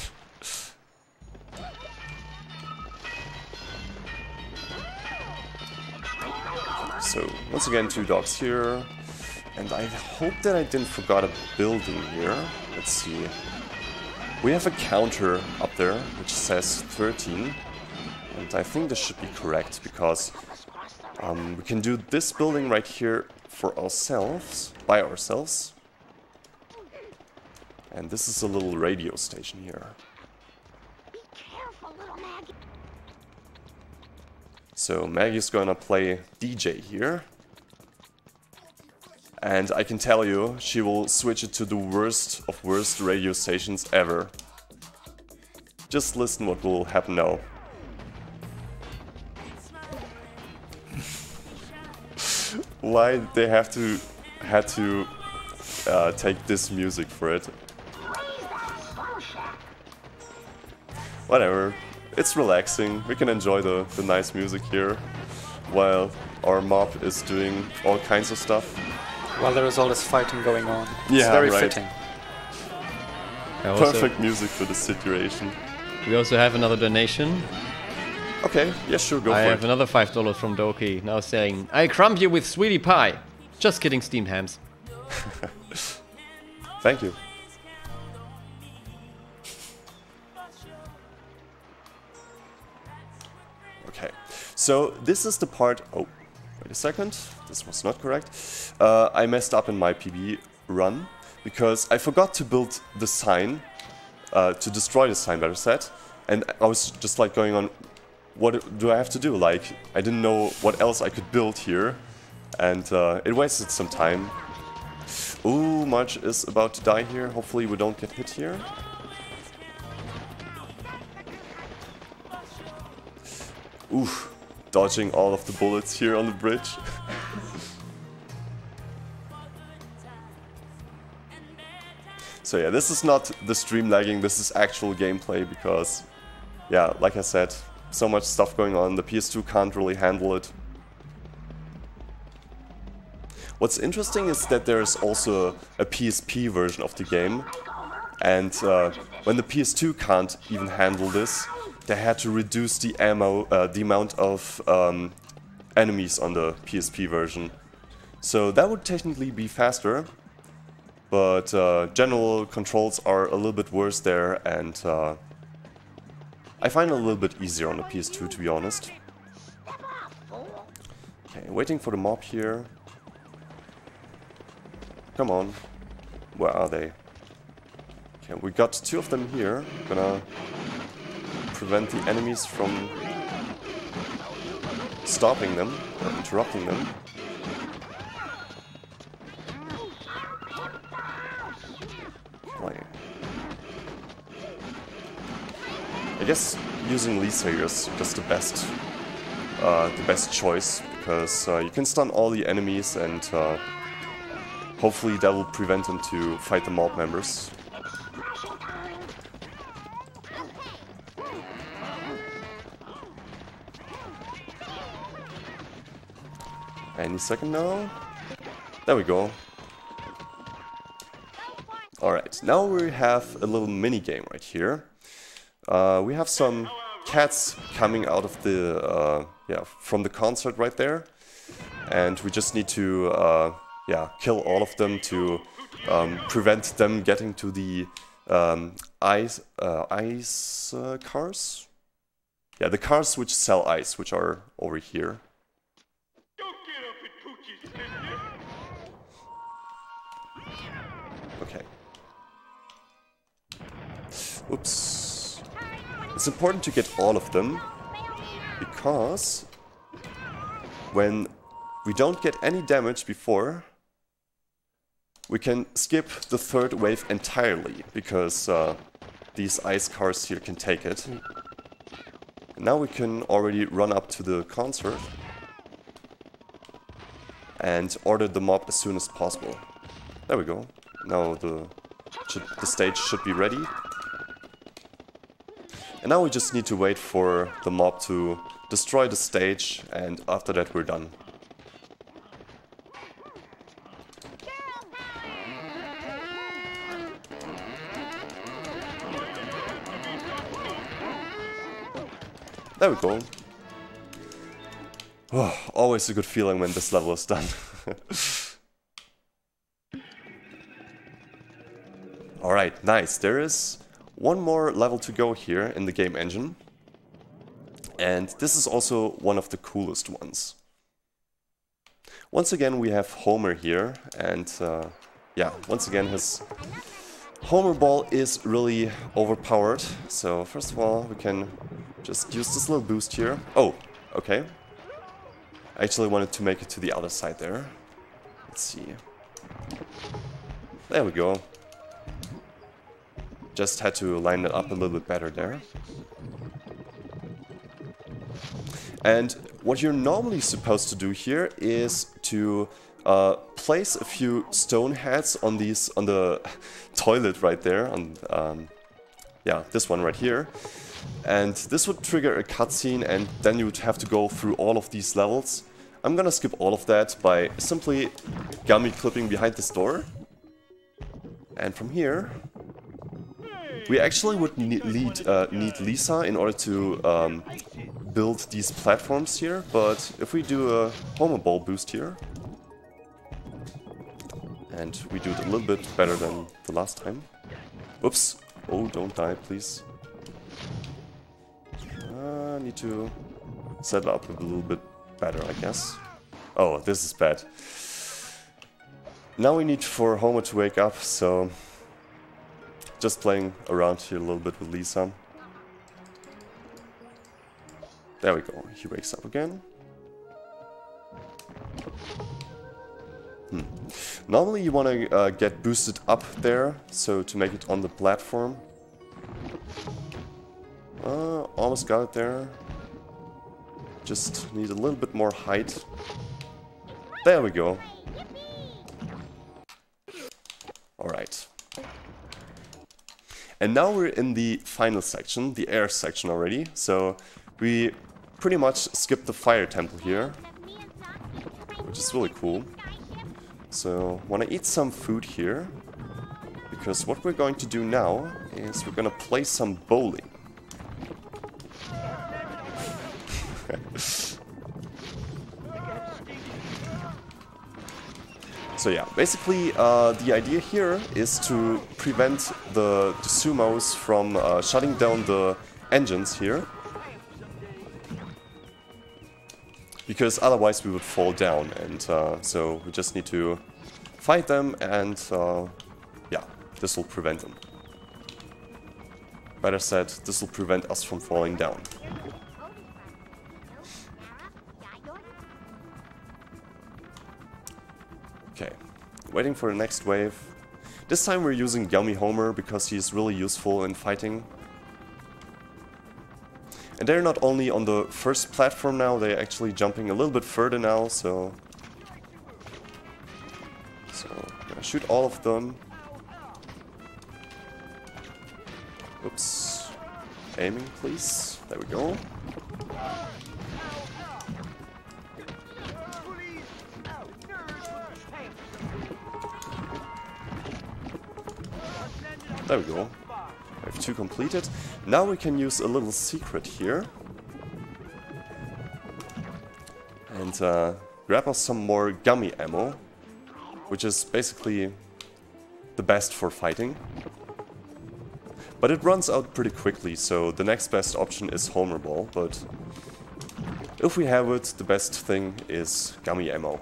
So, once again, two dogs here, and I hope that I didn't forget a building here. Let's see. We have a counter up there, which says 13, and I think this should be correct, because we can do this building right here for ourselves, by ourselves. And this is a little radio station here. Be careful, little Maggie. So Maggie's gonna play DJ here. And I can tell you, she will switch it to the worst of worst radio stations ever. Just listen what will happen now. Why they had to take this music for it? Whatever, it's relaxing. We can enjoy the nice music here while our mob is doing all kinds of stuff. While there is all this fighting going on. Yeah, it's very right. fitting. Perfect music for the situation. We also have another donation. Okay, yeah, sure, go I for have it. another $5 from Doki, now saying, I crumb you with sweetie pie. Just kidding, steamed hams. Thank you. Okay, so this is the part... Oh, wait a second. This was not correct. I messed up in my PB run because I forgot to build the sign, to destroy the sign, better said. And I was just like going on, what do I have to do? Like, I didn't know what else I could build here. And it wasted some time. Ooh, March is about to die here. Hopefully we don't get hit here. Ooh, dodging all of the bullets here on the bridge. So yeah, this is not the stream lagging, this is actual gameplay because, yeah, like I said, so much stuff going on, the PS2 can't really handle it. What's interesting is that there's also a PSP version of the game, and when the PS2 can't even handle this, they had to reduce the amount of enemies on the PSP version. So that would technically be faster, but general controls are a little bit worse there, and I find it a little bit easier on the PS2, to be honest. Okay, waiting for the mob here. Come on. Where are they? Okay, we got 2 of them here. Gonna prevent the enemies from stopping them or interrupting them. I guess using Lisa here is just the best choice, because you can stun all the enemies and hopefully that will prevent them to fight the mob members. Any second now. There we go. Alright, now we have a little mini game right here. We have some cats coming out of the from the concert right there, and we just need to kill all of them to prevent them getting to the ice cars. Yeah, the cars which sell ice, which are over here. Okay. Oops. It's important to get all of them, because when we don't get any damage before, we can skip the 3rd wave entirely, because these ice cars here can take it. And now we can already run up to the concert and order the mob as soon as possible. There we go. Now the stage should be ready. And now we just need to wait for the mob to destroy the stage, and after that we're done. There we go. Oh, always a good feeling when this level is done. Alright, nice. There is one more level to go here in the game engine. And this is also one of the coolest ones. Once again we have Homer here, and yeah, once again his Homer Ball is really overpowered. So first of all we can just use this little boost here. Oh, okay. I actually wanted to make it to the other side there. Let's see. There we go. Just had to line it up a little bit better there. And what you're normally supposed to do here is to place a few stone heads on the toilet right there, on yeah, this one right here. And this would trigger a cutscene, and then you would have to go through all of these levels. I'm gonna skip all of that by simply gummy clipping behind this door. And from here, we actually would need Lisa in order to build these platforms here, but if we do a Homer Ball boost here, and we do it a little bit better than the last time. Oops. Oh, don't die, please. Need to set it up a little bit better, I guess. Oh, this is bad. Now we need for Homer to wake up, so just playing around here a little bit with Lisa. There we go, he wakes up again. Normally you want to get boosted up there, so to make it on the platform. Almost got it there. Just need a little bit more height. There we go. Alright. And now we're in the final section, the air section already. So we pretty much skipped the fire temple here, which is really cool. So want to eat some food here, because what we're going to do now is we're going to play some bowling. So yeah, basically the idea here is to prevent the sumos from shutting down the engines here, because otherwise we would fall down, and so we just need to fight them, and yeah, this will prevent them. Better said, this will prevent us from falling down. Okay, waiting for the next wave. This time we're using Gummy Homer because he's really useful in fighting. And they're not only on the first platform now, they're actually jumping a little bit further now, so I'm gonna shoot all of them. Oops. Aiming, please. There we go. There we go. Wave 2 completed. Now we can use a little secret here. And grab us some more gummy ammo, which is basically the best for fighting. But it runs out pretty quickly, so the next best option is Homer Ball, but if we have it, the best thing is gummy ammo.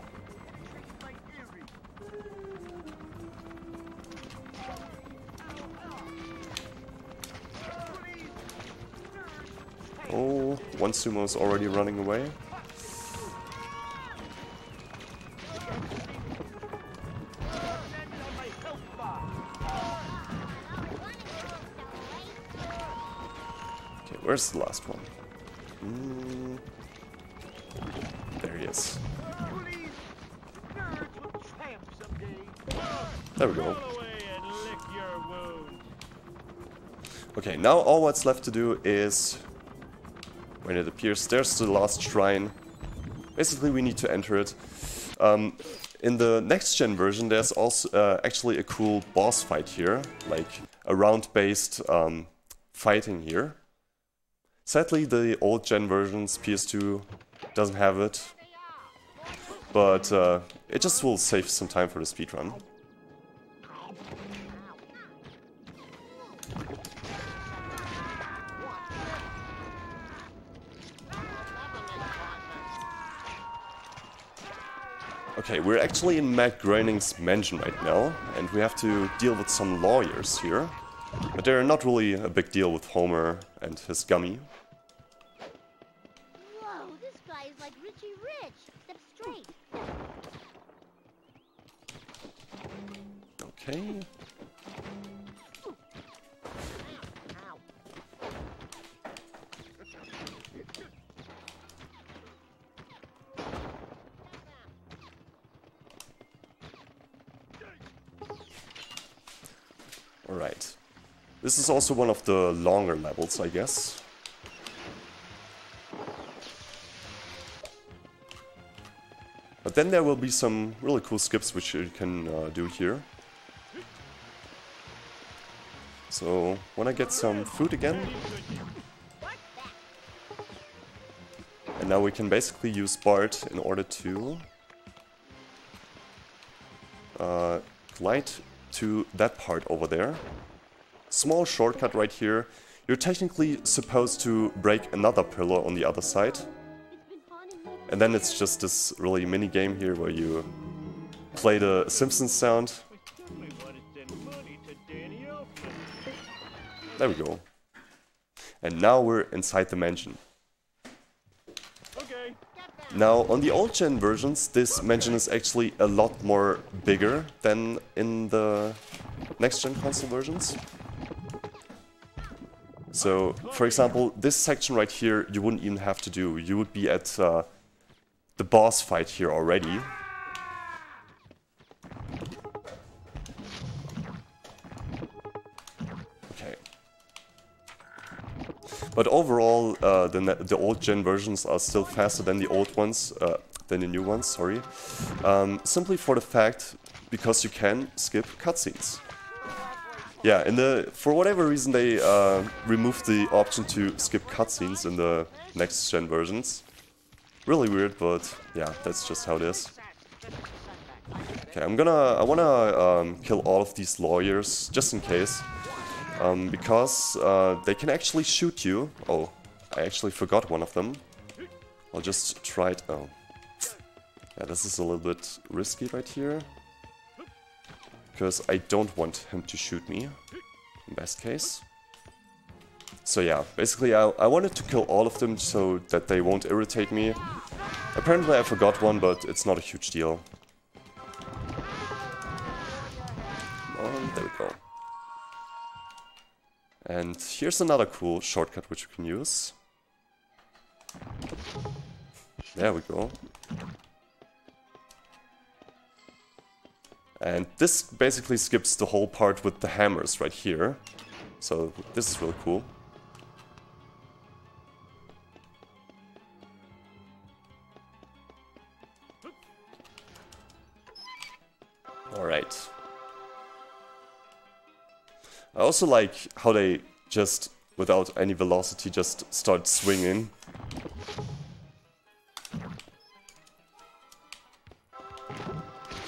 Oh, one sumo is already running away. Okay, where's the last one? There he is. There we go. Okay, now all what's left to do is, when it appears, there's the last shrine. Basically, we need to enter it. In the next gen version, there's also actually a cool boss fight here, like a round-based fighting here. Sadly, the old gen versions, PS2, doesn't have it, but it just will save some time for the speedrun. Okay, we're actually in Matt Groening's mansion right now, and we have to deal with some lawyers here. But they're not really a big deal with Homer and his gummy. Whoa, this guy is like Richie Rich, except straight. Okay. Alright. This is also one of the longer levels, I guess. But then there will be some really cool skips which you can do here. So, wanna get some food again? And now we can basically use Bart in order to glide to that part over there. Small shortcut right here. You're technically supposed to break another pillar on the other side. And then it's just this really mini game here where you play the Simpsons sound. There we go. And now we're inside the mansion. Okay. Now, on the old gen versions, this mansion is actually a lot more bigger than in the next gen console versions. So, for example, this section right here, you wouldn't even have to do. You would be at the boss fight here already. Okay. But overall, the old gen versions are still faster than the old ones, than the new ones, sorry. Simply for the fact, because you can skip cutscenes. Yeah, for whatever reason they removed the option to skip cutscenes in the next gen versions. Really weird, but yeah, that's just how it is. Okay, I wanna kill all of these lawyers, just in case. Because they can actually shoot you. Oh, I actually forgot one of them. I'll just try it. Oh. Yeah, this is a little bit risky right here. Because I don't want him to shoot me, in best case. So yeah, basically I wanted to kill all of them so that they won't irritate me. Apparently I forgot one, but it's not a huge deal. Come on, there we go. And here's another cool shortcut which we can use. There we go. And this basically skips the whole part with the hammers right here. So this is really cool. Alright. I also like how they just, without any velocity, just start swinging.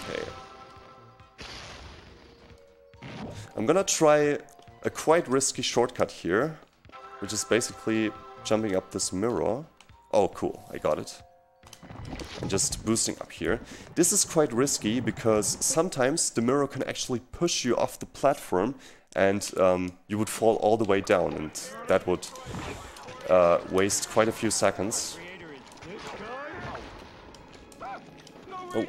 Okay. I'm gonna try a quite risky shortcut here, which is basically jumping up this mirror. Oh, cool, I got it. And just boosting up here. This is quite risky because sometimes the mirror can actually push you off the platform and you would fall all the way down, and that would waste quite a few seconds. Oh,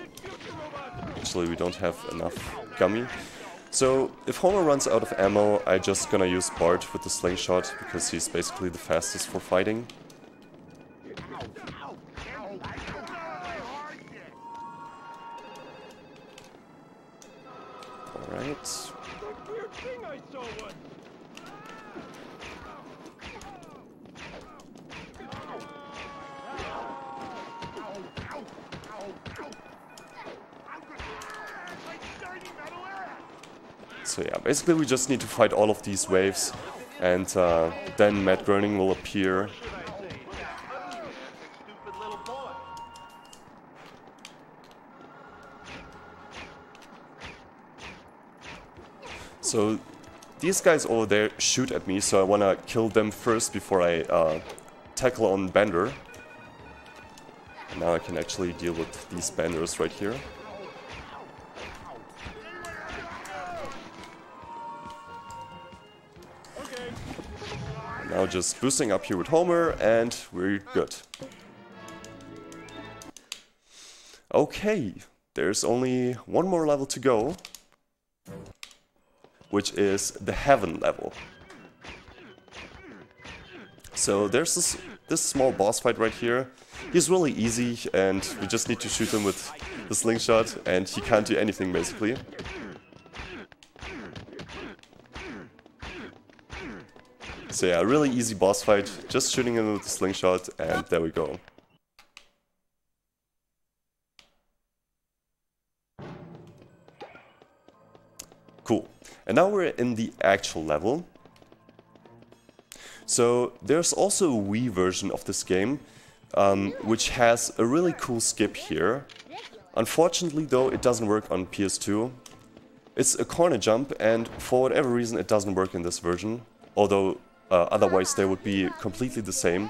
actually we don't have enough gummy. So if Homer runs out of ammo, I'm just gonna use Bart with the slingshot because he's basically the fastest for fighting. Alright. So yeah, basically we just need to fight all of these waves, and then Matt Groening will appear. So these guys over there shoot at me, so I wanna kill them first before I tackle on Bender. And now I can actually deal with these Benders right here. Now just boosting up here with Homer, and we're good. Okay, there's only one more level to go, which is the Heaven level. So there's this small boss fight right here. He's really easy, and we just need to shoot him with the slingshot, and he can't do anything basically. So yeah, really easy boss fight, just shooting him with the slingshot, and there we go. Cool. And now we're in the actual level. So there's also a Wii version of this game, which has a really cool skip here. Unfortunately though, it doesn't work on PS2. It's a corner jump, and for whatever reason it doesn't work in this version, although otherwise they would be completely the same.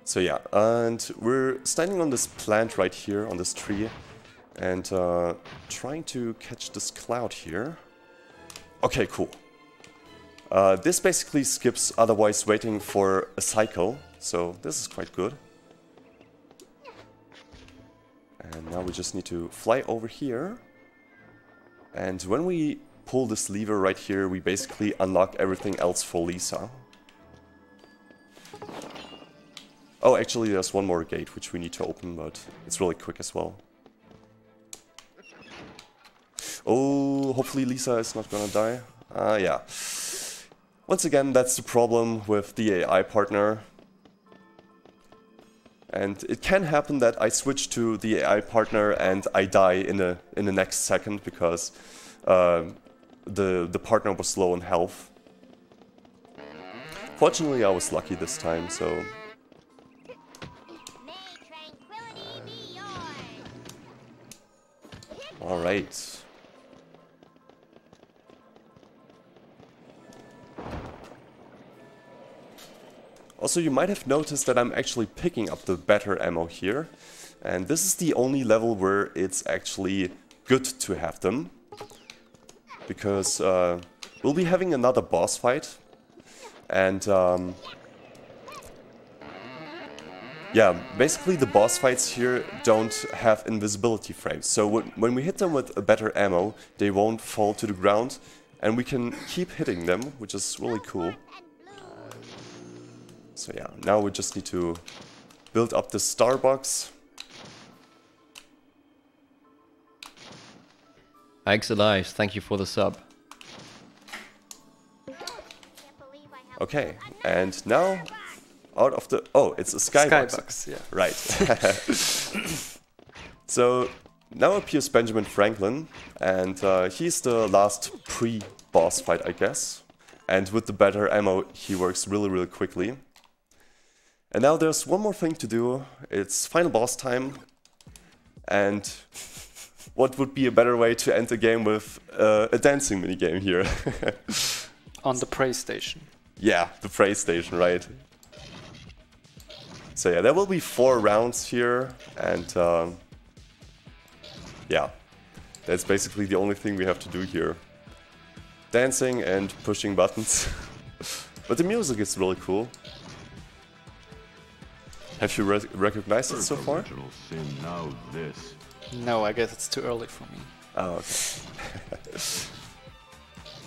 So yeah, and we're standing on this plant right here, on this tree, and trying to catch this cloud here. Okay, cool. This basically skips otherwise waiting for a cycle, so this is quite good. And now we just need to fly over here. And when we pull this lever right here, we basically unlock everything else for Lisa. Oh, actually there's one more gate which we need to open, but it's really quick as well. Oh, hopefully Lisa is not gonna die. Yeah. Once again, that's the problem with the AI partner. And it can happen that I switch to the AI partner and I die in the next second because the partner was low on health. Fortunately, I was lucky this time, so... May tranquility be yours. Alright. Also, you might have noticed that I'm actually picking up the better ammo here. And this is the only level where it's actually good to have them. Because we'll be having another boss fight. And yeah, basically the boss fights here don't have invisibility frames. So when we hit them with a better ammo, they won't fall to the ground. And we can keep hitting them, which is really cool. So yeah, now we just need to build up the Starbucks. Ike's alive, thank you for the sub. Okay, and now out of the... Oh, it's a skybox. Skybox, yeah. Right. So now appears Benjamin Franklin, and he's the last pre-boss fight, I guess. And with the better ammo, he works really, really quickly. And now there's one more thing to do. It's final boss time. And what would be a better way to end the game with a dancing minigame here? On the prey station. Yeah, the prey station, right. So yeah, there will be 4 rounds here, and yeah, that's basically the only thing we have to do here. Dancing and pushing buttons. But the music is really cool. Have you recognized it so far? Original sin, now this. No, I guess it's too early for me. Oh, okay.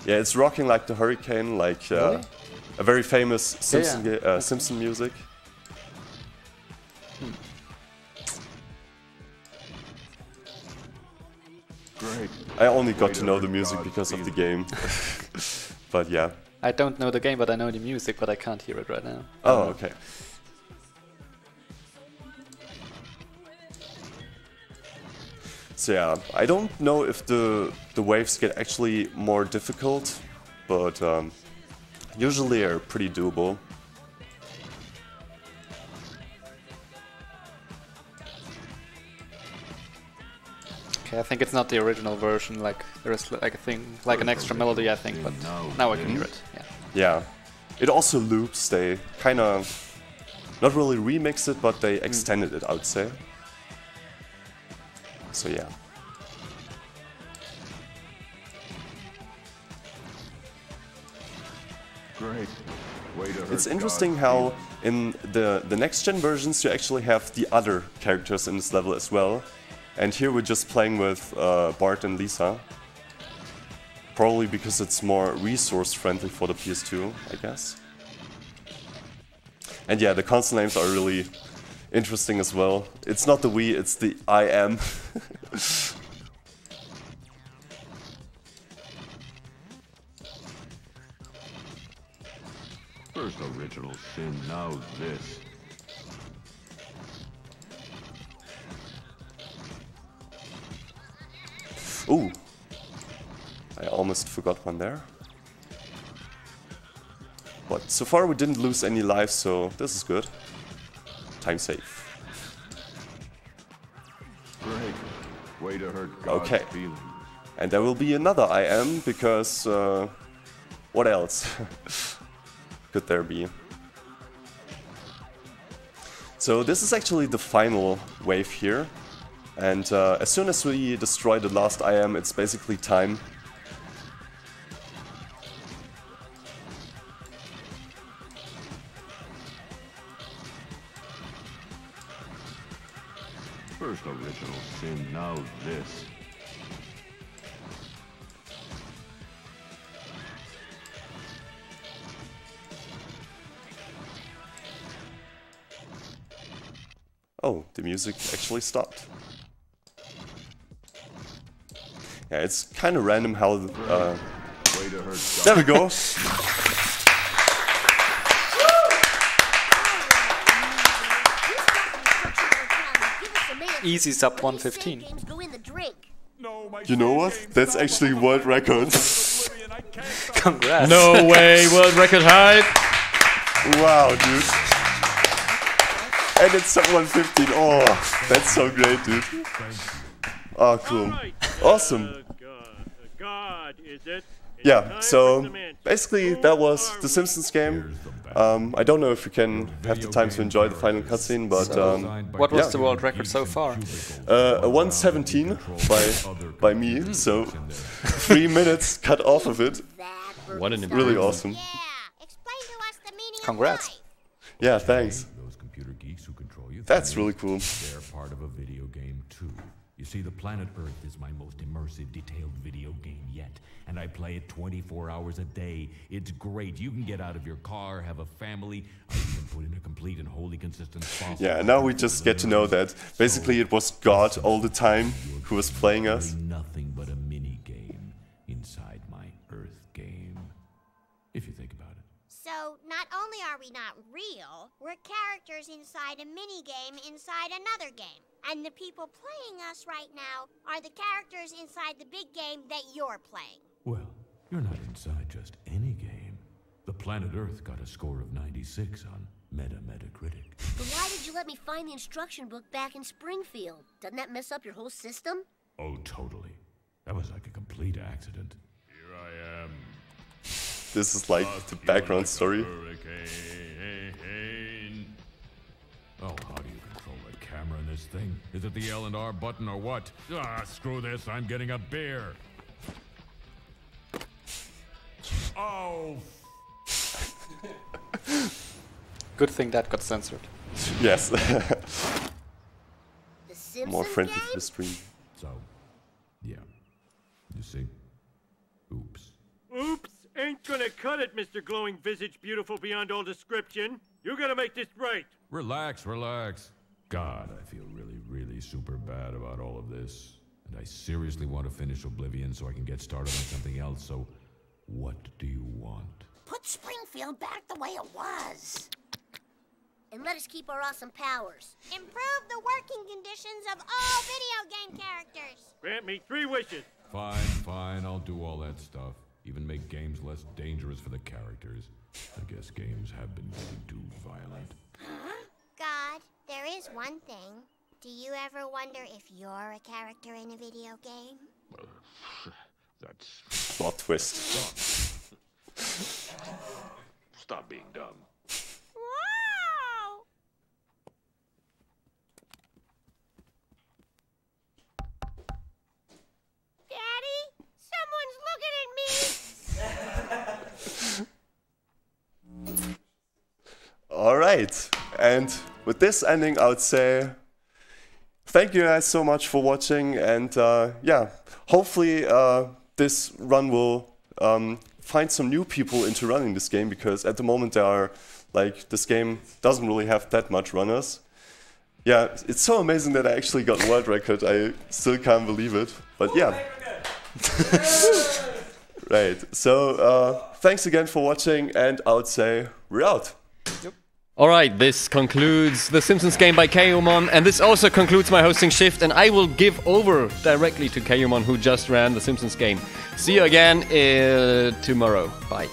Yeah, it's rocking like the hurricane, like Really? a very famous Simpson, yeah. Simpson music. Great. I only got to know the music because of the game. But yeah. I don't know the game, but I know the music, but I can't hear it right now. Oh, okay. So yeah, I don't know if the waves get actually more difficult, but usually are pretty doable. Okay, I think it's not the original version, like there is like a thing, like an extra melody I think, but now I can hear it, yeah. Yeah. It also loops, they kinda not really remixed it, but they extended it, I would say. So yeah. Great. Way to hurt It's interesting God's how feelings. in the next gen versions you actually have the other characters in this level as well. And here we're just playing with Bart and Lisa. Probably because it's more resource friendly for the PS2, I guess. And yeah, the console names are really interesting as well. It's not the Wii, it's the IM. First original sin, now this. Ooh. I almost forgot one there. But so far we didn't lose any lives, so this is good. Time save. Great. Way to hurt God's Okay. feelings. And there will be another IM, because what else could there be? So this is actually the final wave here. And as soon as we destroy the last IM, it's basically time. First original sin, now this. Oh, the music actually stopped. Yeah, it's kind of random how... Way to hurt God. there we go! Easy sub 115. You know what? That's actually world record. Congrats. No way, world record height! Wow, dude. And it's sub 115. Oh, that's so great, dude. Oh, cool. Awesome. God, is it? Yeah, so basically that was the Simpsons game. I don't know if you can have the time to enjoy the final cutscene, but What was yeah. the world record so far? A 117 by me, so 3 minutes cut off of it. What an Really awesome. Yeah. Explain to us the meaning Congrats. of life. Yeah, thanks. Those computer geeks who control you. That's really cool. They're part of a video game too. You see, the planet Earth is my most immersive, detailed video game yet. And I play it 24 hours a day. It's great. You can get out of your car, have a family. I even put in a complete and wholly consistent fossil. Yeah, and now we just get to know that basically it was God all the time who was playing us. Nothing but a mini game inside my Earth game. If you think about it. So, not only are we not real, we're characters inside a mini-game inside another game. And the people playing us right now are the characters inside the big game that you're playing. Well, you're not inside just any game. The planet Earth got a score of 96 on Metacritic. But why did you let me find the instruction book back in Springfield? Doesn't that mess up your whole system? Oh, totally. That was like a complete accident. Here I am. This is like the background story. Hurricane. Oh, how do you control the camera in this thing? Is it the L and R button or what? Ah, screw this. I'm getting a beer. Oh. Good thing that got censored. Yes. The Simpsons More friendly game? for the stream. So, yeah. You see? Oops. Oops! Ain't gonna cut it, Mr. Glowing Visage, beautiful beyond all description. You gotta make this right. Relax, relax. God, I feel really super bad about all of this. And I seriously want to finish Oblivion so I can get started on something else, so what do you want? Put Springfield back the way it was. And let us keep our awesome powers. Improve the working conditions of all video game characters. Grant me 3 wishes. Fine, I'll do all that stuff. Even make games less dangerous for the characters. I guess games have been getting too violent. God, there is one thing. Do you ever wonder if you're a character in a video game? That's... Plot twist. Stop being dumb. Wow! Daddy, someone's looking at me! Alright, and with this ending I would say thank you guys so much for watching, and yeah, hopefully this run will find some new people into running this game, because at the moment there are, like, this game doesn't really have that much runners. Yeah, it's so amazing that I actually got world record, I still can't believe it, but yeah. Right, so thanks again for watching, and I would say we're out. Alright, this concludes the Simpsons game by Kayumon, and this also concludes my hosting shift, and I will give over directly to Kayumon, who just ran the Simpsons game. See you again tomorrow. Bye.